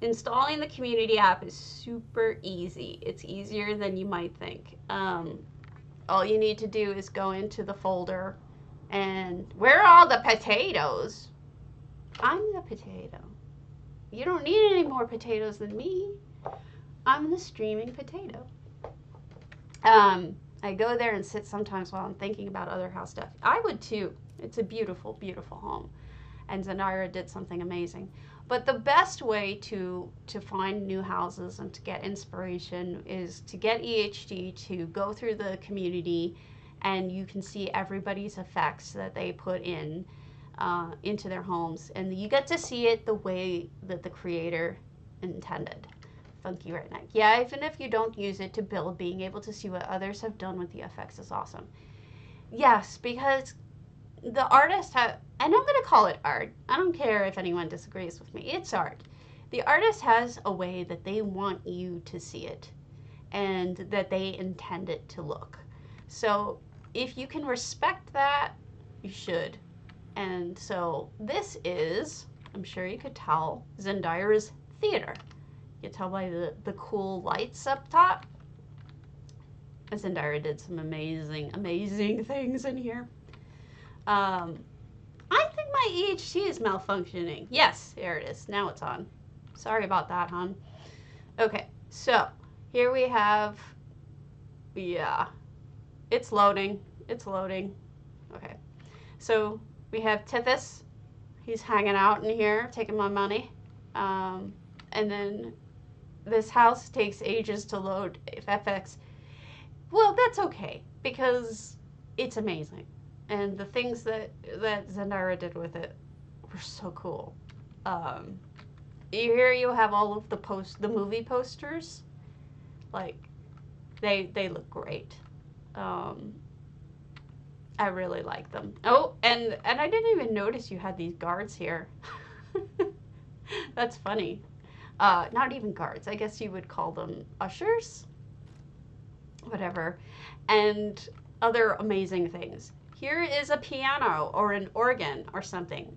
Installing the community app is super easy. It's easier than you might think. All you need to do is go into the folder and where are all the potatoes? I'm the potato. You don't need any more potatoes than me. I'm the streaming potato. I go there and sit sometimes while I'm thinking about other house stuff. I would too. It's a beautiful, beautiful home. And Zendaya did something amazing. But the best way to find new houses and to get inspiration is to get EHT, to go through the community, and you can see everybody's effects that they put in into their homes. And you get to see it the way that the creator intended. Funky Redneck. Yeah, even if you don't use it to build, being able to see what others have done with the effects is awesome. Yes, because the artist have, and I'm going to call it art. I don't care if anyone disagrees with me. It's art. The artist has a way that they want you to see it and that they intend it to look. So if you can respect that, you should. And so this is, I'm sure you could tell, Zendaya's theater. You can tell by the cool lights up top. Zendaya did some amazing, amazing things in here. I think my EHT is malfunctioning. Yes, here it is. Now it's on. Sorry about that, hon. Okay, so here we have, yeah, it's loading. It's loading. Okay, so we have Tithis. He's hanging out in here, taking my money. And then this house takes ages to load FX. Well, that's okay, because it's amazing. And the things that Zendaya did with it were so cool. Here you have all of the movie posters. Like, they look great. I really like them. Oh, and I didn't even notice you had these guards here. That's funny. Not even guards. I guess you would call them ushers. Whatever. And other amazing things. Here is a piano or an organ or something.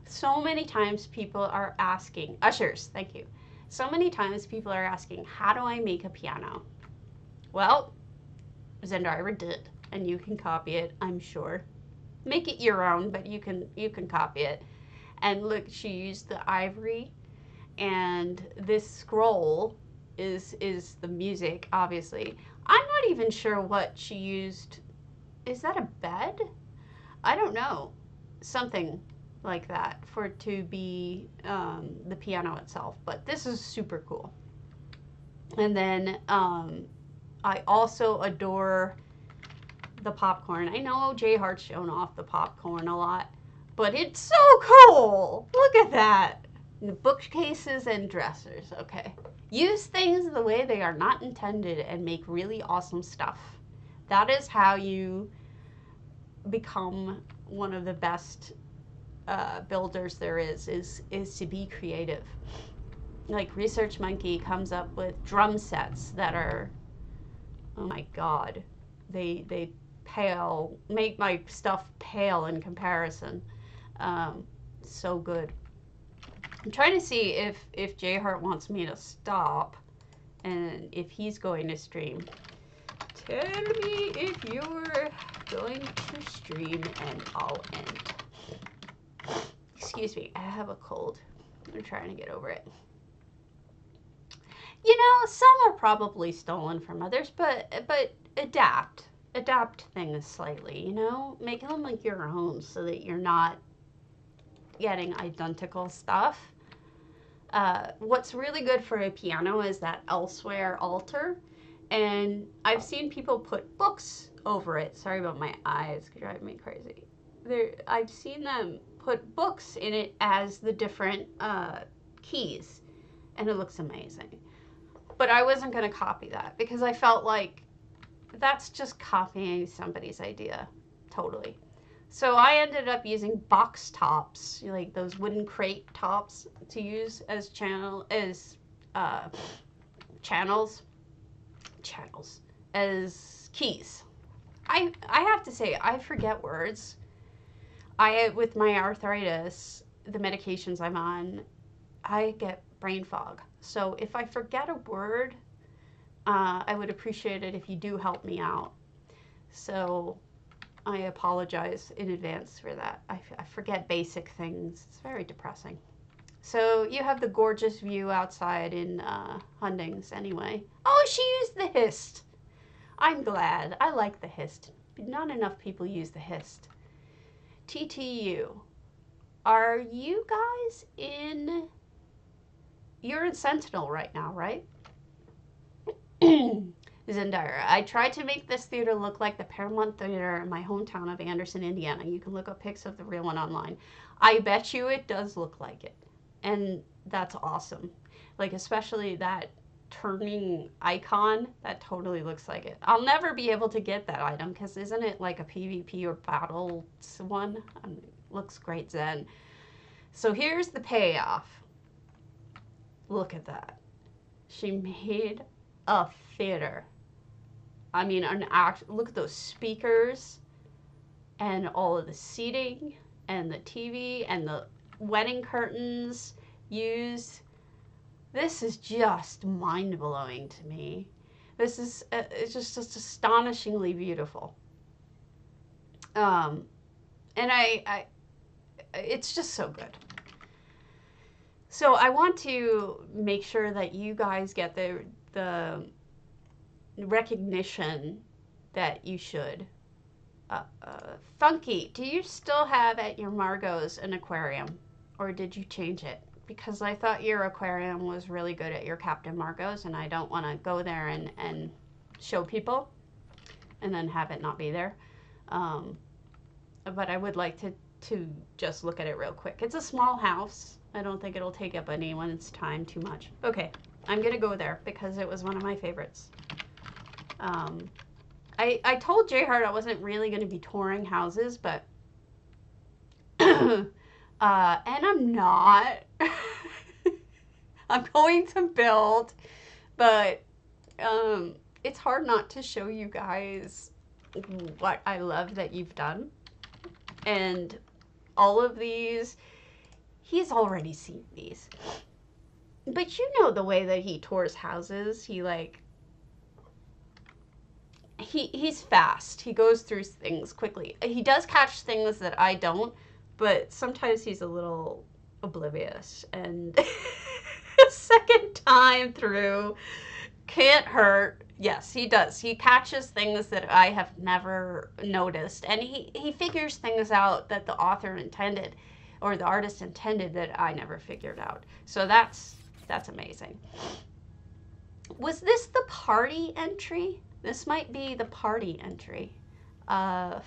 So many times people are asking, ushers, thank you. So many times people are asking, how do I make a piano? Well, Zendaya did, and you can copy it, I'm sure. Make it your own, but you can copy it. And look, she used the ivory, and this scroll is the music, obviously. I'm not even sure what she used. Is that a bed? I don't know. Something like that for it to be the piano itself. But this is super cool. And then I also adore the popcorn. I know J Hart's shown off the popcorn a lot, but it's so cool. Look at that. The bookcases and dressers. Okay. Use things the way they are not intended and make really awesome stuff. That is how you become one of the best builders there is to be creative. Like Research Monkey comes up with drum sets that are, oh my god, they pale, make my stuff pale in comparison. So good. I'm trying to see if J Hart wants me to stop and if he's going to stream. Tell me if you're going to stream and I'll end. Excuse me, I have a cold. I'm trying to get over it. You know, some are probably stolen from others, but adapt things slightly, you know? Make them like your own so that you're not getting identical stuff. What's really good for a piano is that Elsewhere altar. And I've seen people put books over it. Sorry about my eyes, it drives me crazy. I've seen them put books in it as the different keys, and it looks amazing. But I wasn't going to copy that because I felt like that's just copying somebody's idea, totally. So I ended up using box tops, like those wooden crate tops, to use as channels as keys. I have to say, I forget words. With my arthritis, the medications I'm on, I get brain fog. So if I forget a word, I would appreciate it if you do help me out. So I apologize in advance for that. I forget basic things. It's very depressing. So you have the gorgeous view outside in Hundings anyway. Oh, she used the Hist. I'm glad. I like the Hist. But not enough people use the Hist. TTU. Are you guys in... You're in Sentinel right now, right? Zendaya. I tried to make this theater look like the Paramount Theater in my hometown of Anderson, Indiana. You can look up pics of the real one online. I bet you it does look like it. And that's awesome. Like, especially that turning icon, that totally looks like it. I'll never be able to get that item because isn't it like a PvP or battle one? Looks great, Zen. So here's the payoff. Look at that. She made a theater. I mean, look at those speakers and all of the seating and the TV and the wedding curtains used. This is just mind-blowing to me. This is it's just astonishingly beautiful. And it's just so good. So I want to make sure that you guys get the recognition that you should. Funky, do you still have at your Margot's an aquarium, or did you change it? Because I thought your aquarium was really good at your Captain Margot's, and I don't want to go there and show people and then have it not be there. But I would like to just look at it real quick. It's a small house. I don't think it'll take up anyone's time too much. Okay, I'm gonna go there because it was one of my favorites. I told J Hart I wasn't really gonna be touring houses, but and I'm not. I'm going to build, but it's hard not to show you guys what I love that you've done. And all of these, he's already seen these. But you know the way that he tours houses, he's fast. He goes through things quickly. He does catch things that I don't, but sometimes he's a little oblivious. And second time through, can't hurt. Yes, he does. He catches things that I have never noticed. And he figures things out that the author intended or the artist intended that I never figured out. So that's amazing. Was this the party entry? This might be the party entry yeah,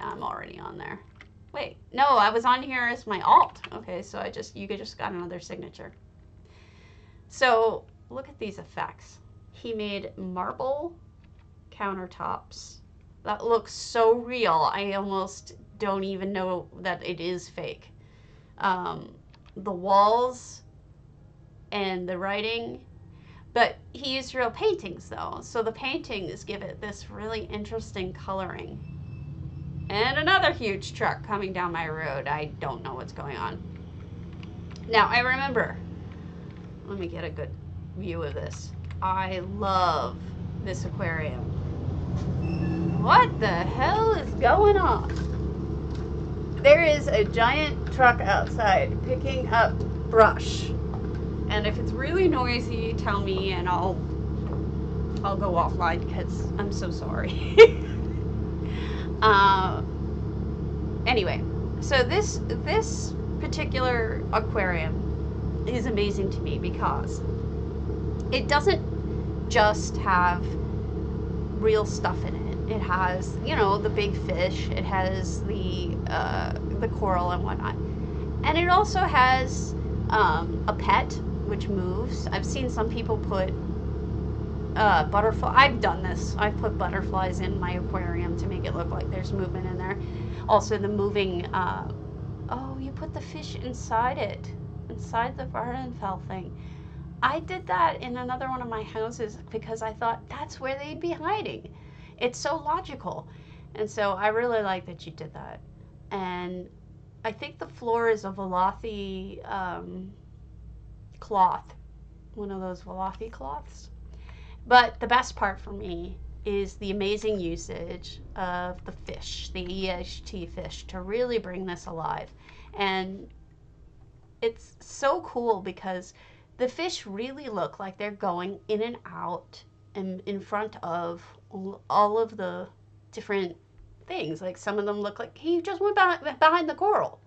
I'm already on there. Wait, no, I was on here as my alt. Okay, so you just got another signature. So look at these effects. He made marble countertops that look so real. I almost don't even know that it is fake. The walls and the writing, but he used real paintings though. So the paintings give it this really interesting coloring. And another huge truck coming down my road. I don't know what's going on. Now I remember, let me get a good view of this. I love this aquarium. What the hell is going on? There is a giant truck outside picking up brush. And if it's really noisy, tell me and I'll go offline because I'm so sorry. Anyway, so this particular aquarium is amazing to me because it doesn't just have real stuff in it. It has, you know, the big fish. It has the coral and whatnot, and it also has a pet which moves. I've seen some people put butterfly. I've done this. I've put butterflies in my aquarium to make it look like there's movement in there. Also, the moving. Oh, you put the fish inside it, inside the Vardenfell thing. I did that in another one of my houses because I thought that's where they'd be hiding. It's so logical. And so I really like that you did that. And I think the floor is a Velothi cloth, one of those Velothi cloths. But the best part for me is the amazing usage of the fish, the EHT fish, to really bring this alive. And it's so cool because the fish really look like they're going in and out and in front of all of the different things. Like some of them look like he just went behind the coral.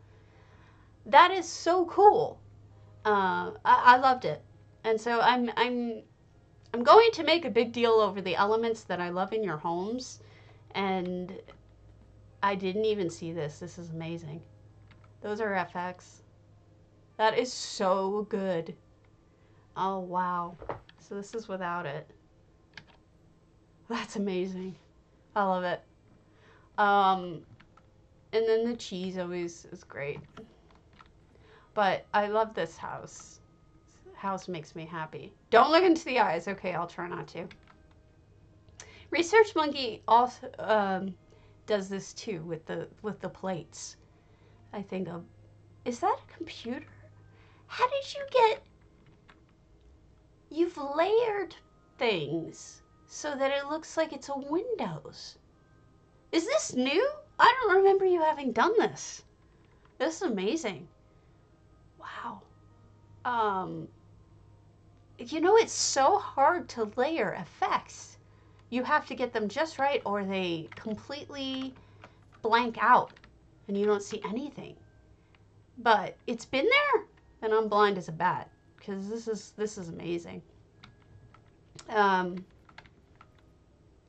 That is so cool. I loved it, and so I'm going to make a big deal over the elements that I love in your homes, and I didn't even see this. This is amazing. Those are FX. That is so good. Oh, wow. So this is without it. That's amazing. I love it. And then the cheese always is great. But I love this house. This house makes me happy. Don't look into the eyes. Okay, I'll try not to. Research Monkey also does this too with the plates. I think of, is that a computer? How did you get? You've layered things so that it looks like it's a Windows. Is this new? I don't remember you having done this. This is amazing. Wow. You know, it's so hard to layer effects. You have to get them just right or they completely blank out and you don't see anything. But it's been there and I'm blind as a bat because this is amazing. And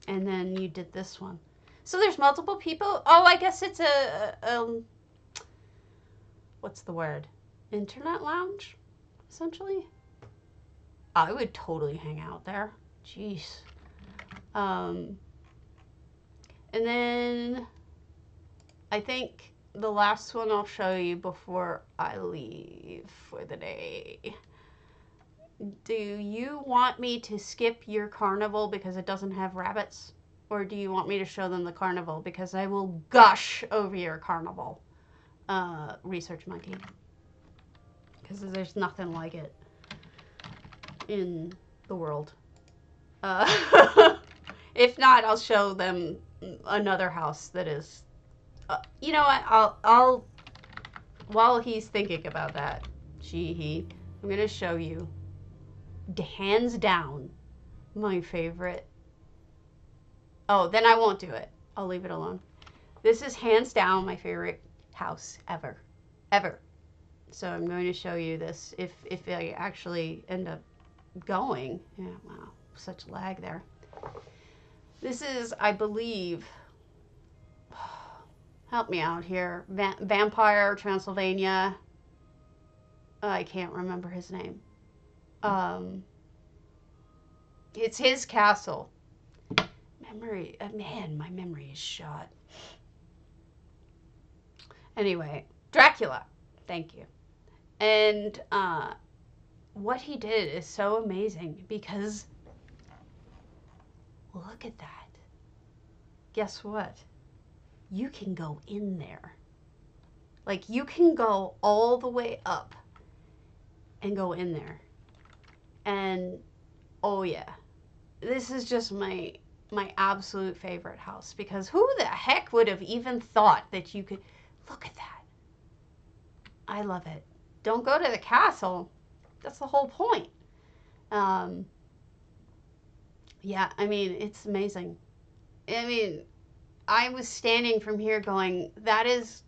then you did this one. So there's multiple people. Oh, I guess it's a what's the word? Internet lounge, essentially. I would totally hang out there. Jeez. And then I think the last one I'll show you before I leave for the day. Do you want me to skip your carnival because it doesn't have rabbits? Or do you want me to show them the carnival because I will gush over your carnival, Research Monkey? Because there's nothing like it in the world. If not, I'll show them another house that is. You know what? I'll while he's thinking about that, I'm gonna show you, hands down, my favorite. Oh, then I won't do it. I'll leave it alone. This is hands down my favorite house ever, ever. So I'm going to show you this if I actually end up going. Yeah, wow, such lag there. This is, I believe, help me out here, Vampire Transylvania. I can't remember his name. It's his castle. Memory, man, my memory is shot. Anyway, Dracula. Thank you. And what he did is so amazing because look at that. Guess what? You can go in there. Like you can go all the way up and go in there. And oh yeah, this is just my absolute favorite house because who the heck would have even thought that you could look at that? I love it. Don't go to the castle. That's the whole point. Yeah, I mean, it's amazing. I mean, I was standing from here going, that is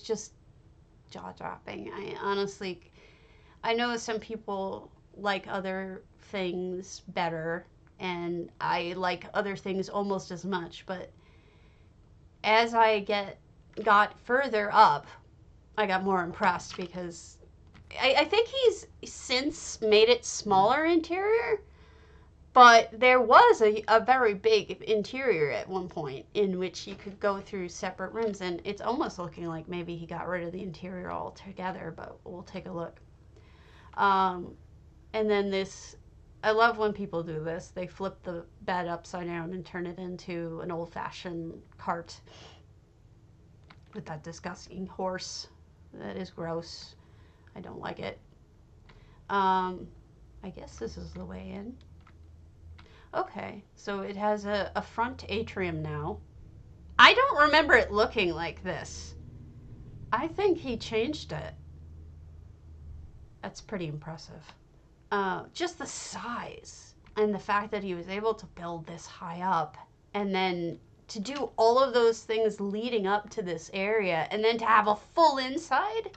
just jaw-dropping. I honestly, I know some people like other things better, and I like other things almost as much, but as I got further up, I got more impressed because I think he's since made it smaller interior, but there was a very big interior at one point in which you could go through separate rooms, and it's almost looking like maybe he got rid of the interior altogether, but we'll take a look. And then this, I love when people do this. They flip the bed upside down and turn it into an old-fashioned cart with that disgusting horse. That is gross. I don't like it. I guess this is the way in. Okay, so it has a front atrium now. I don't remember it looking like this. I think he changed it. That's pretty impressive. Just the size and the fact that he was able to build this high up and then to do all of those things leading up to this area and then to have a full inside,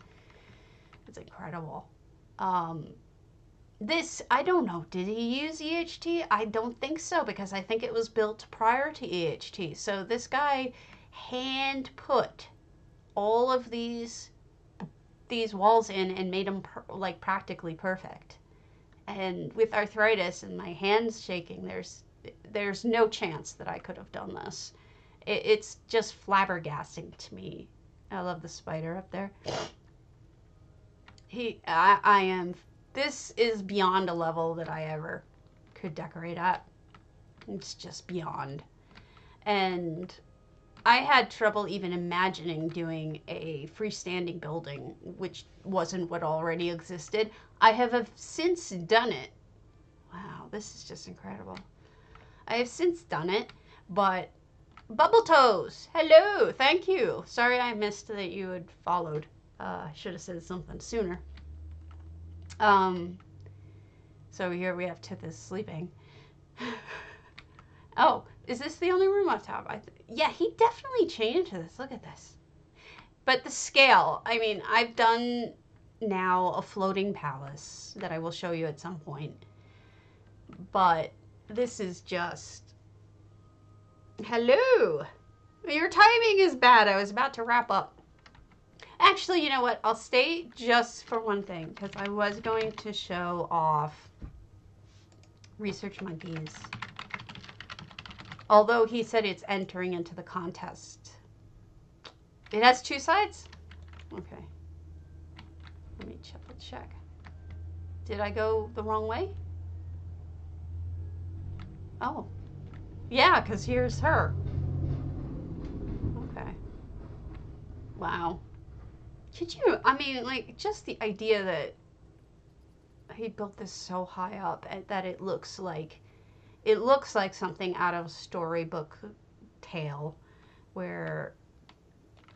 it's incredible. This, I don't know, did he use EHT? I don't think so, because I think it was built prior to EHT. So this guy hand put all of these walls in and made them like practically perfect. And with arthritis and my hands shaking, there's no chance that I could have done this. It's just flabbergasting to me. I love the spider up there. I am, this is beyond a level that I ever could decorate at. It's just beyond. And I had trouble even imagining doing a freestanding building, which wasn't what already existed. I have since done it. Wow, this is just incredible. I have since done it, but Bubble Toes, hello, thank you. Sorry I missed that you had followed. I should have said something sooner. So here we have Tithis sleeping. Oh, is this the only room up top? Yeah, he definitely changed this. Look at this. But the scale, I mean, I've done now a floating palace that I will show you at some point. But this is just... Hello! Your timing is bad. I was about to wrap up. Actually, you know what? I'll stay just for one thing, because I was going to show off Research Monkeys. Although he said it's entering into the contest. It has two sides? Okay. Let me check. Did I go the wrong way? Oh. Yeah, because here's her. Okay. Wow. Could you, I mean, like, just the idea that he built this so high up that it looks like something out of a storybook tale where,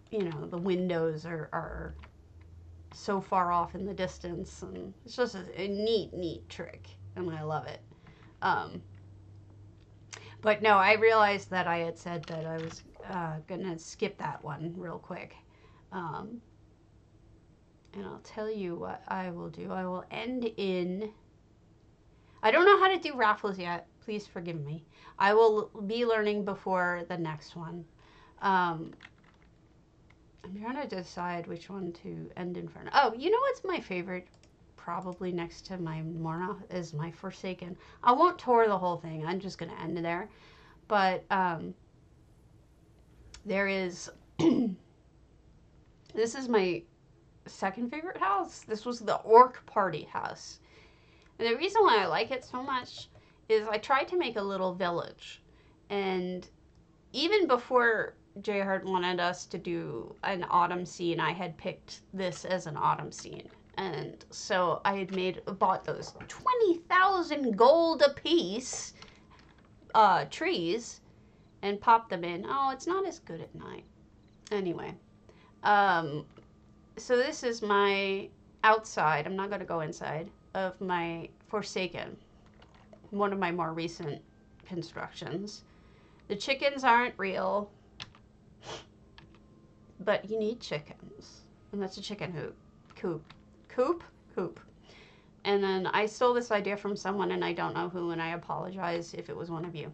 you know, the windows are so far off in the distance, and it's just a neat trick, and I love it. But no, I realized that I had said that I was gonna skip that one real quick. And I'll tell you what I will do. I will end in... I don't know how to do raffles yet. Please forgive me. I will be learning before the next one. I'm trying to decide which one to end in front of. Oh, you know what's my favorite? Probably next to my Morna is my Forsaken. I won't tour the whole thing. I'm just going to end there. But there is... This is my second favorite house. This was the Orc Party house. And the reason why I like it so much is I tried to make a little village. And even before J Heart wanted us to do an autumn scene, I had picked this as an autumn scene. And so I had bought those 20,000 gold a piece trees and popped them in. Oh, it's not as good at night. Anyway, so this is my outside. I'm not going to go inside of my Forsaken, one of my more recent constructions. The chickens aren't real, but you need chickens, and that's a chicken coop. And then I stole this idea from someone, and I don't know who, and I apologize if it was one of you.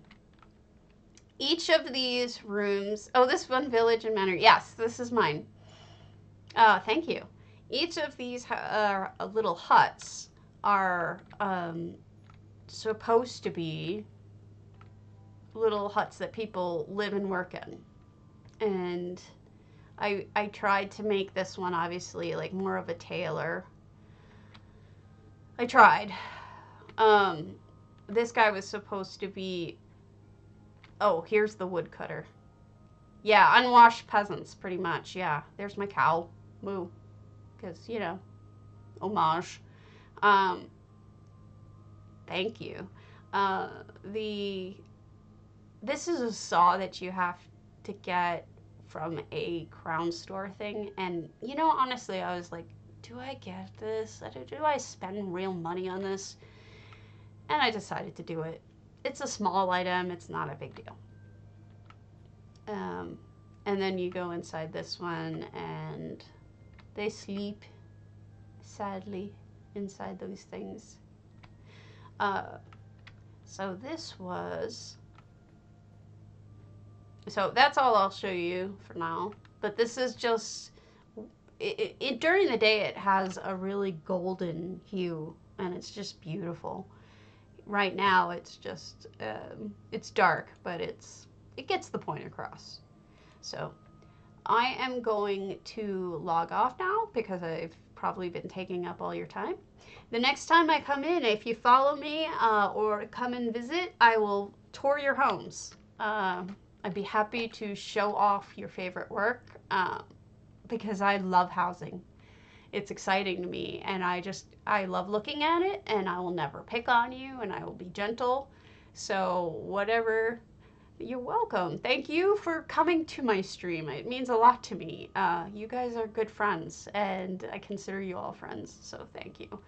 Each of these rooms, oh, this one, village and manor. Yes, this is mine. Thank you. Each of these little huts are supposed to be little huts that people live and work in. And I tried to make this one obviously like more of a tailor. I tried. Um, this guy was supposed to be. Oh, here's the woodcutter. Yeah, unwashed peasants, pretty much. Yeah, there's my cow. Moo. Because, homage. Um, thank you. Uh, the this is a saw that you have to get from a Crown store thing, and honestly, I was like, do I get this? Do I spend real money on this? And I decided to do it. It's a small item. It's not a big deal. Um, and then you go inside this one, and they sleep sadly inside those things. Uh, so this was. So that's all I'll show you for now. But this is just. During the day, it has a really golden hue, and it's just beautiful. Right now, it's just. It's dark, but it gets the point across. So I am going to log off now because I've probably been taking up all your time. The next time I come in, if you follow me or come and visit, I will tour your homes. I'd be happy to show off your favorite work because I love housing. It's exciting to me, and I love looking at it, and I will never pick on you, and I will be gentle. So whatever. You're welcome. Thank you for coming to my stream. It means a lot to me. You guys are good friends, and I consider you all friends, so thank you.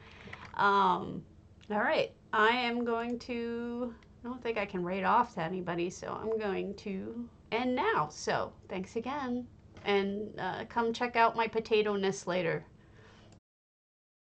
All right. I am going to... I don't think I can raid off to anybody, so I'm going to end now. So thanks again, and come check out my potato-ness later.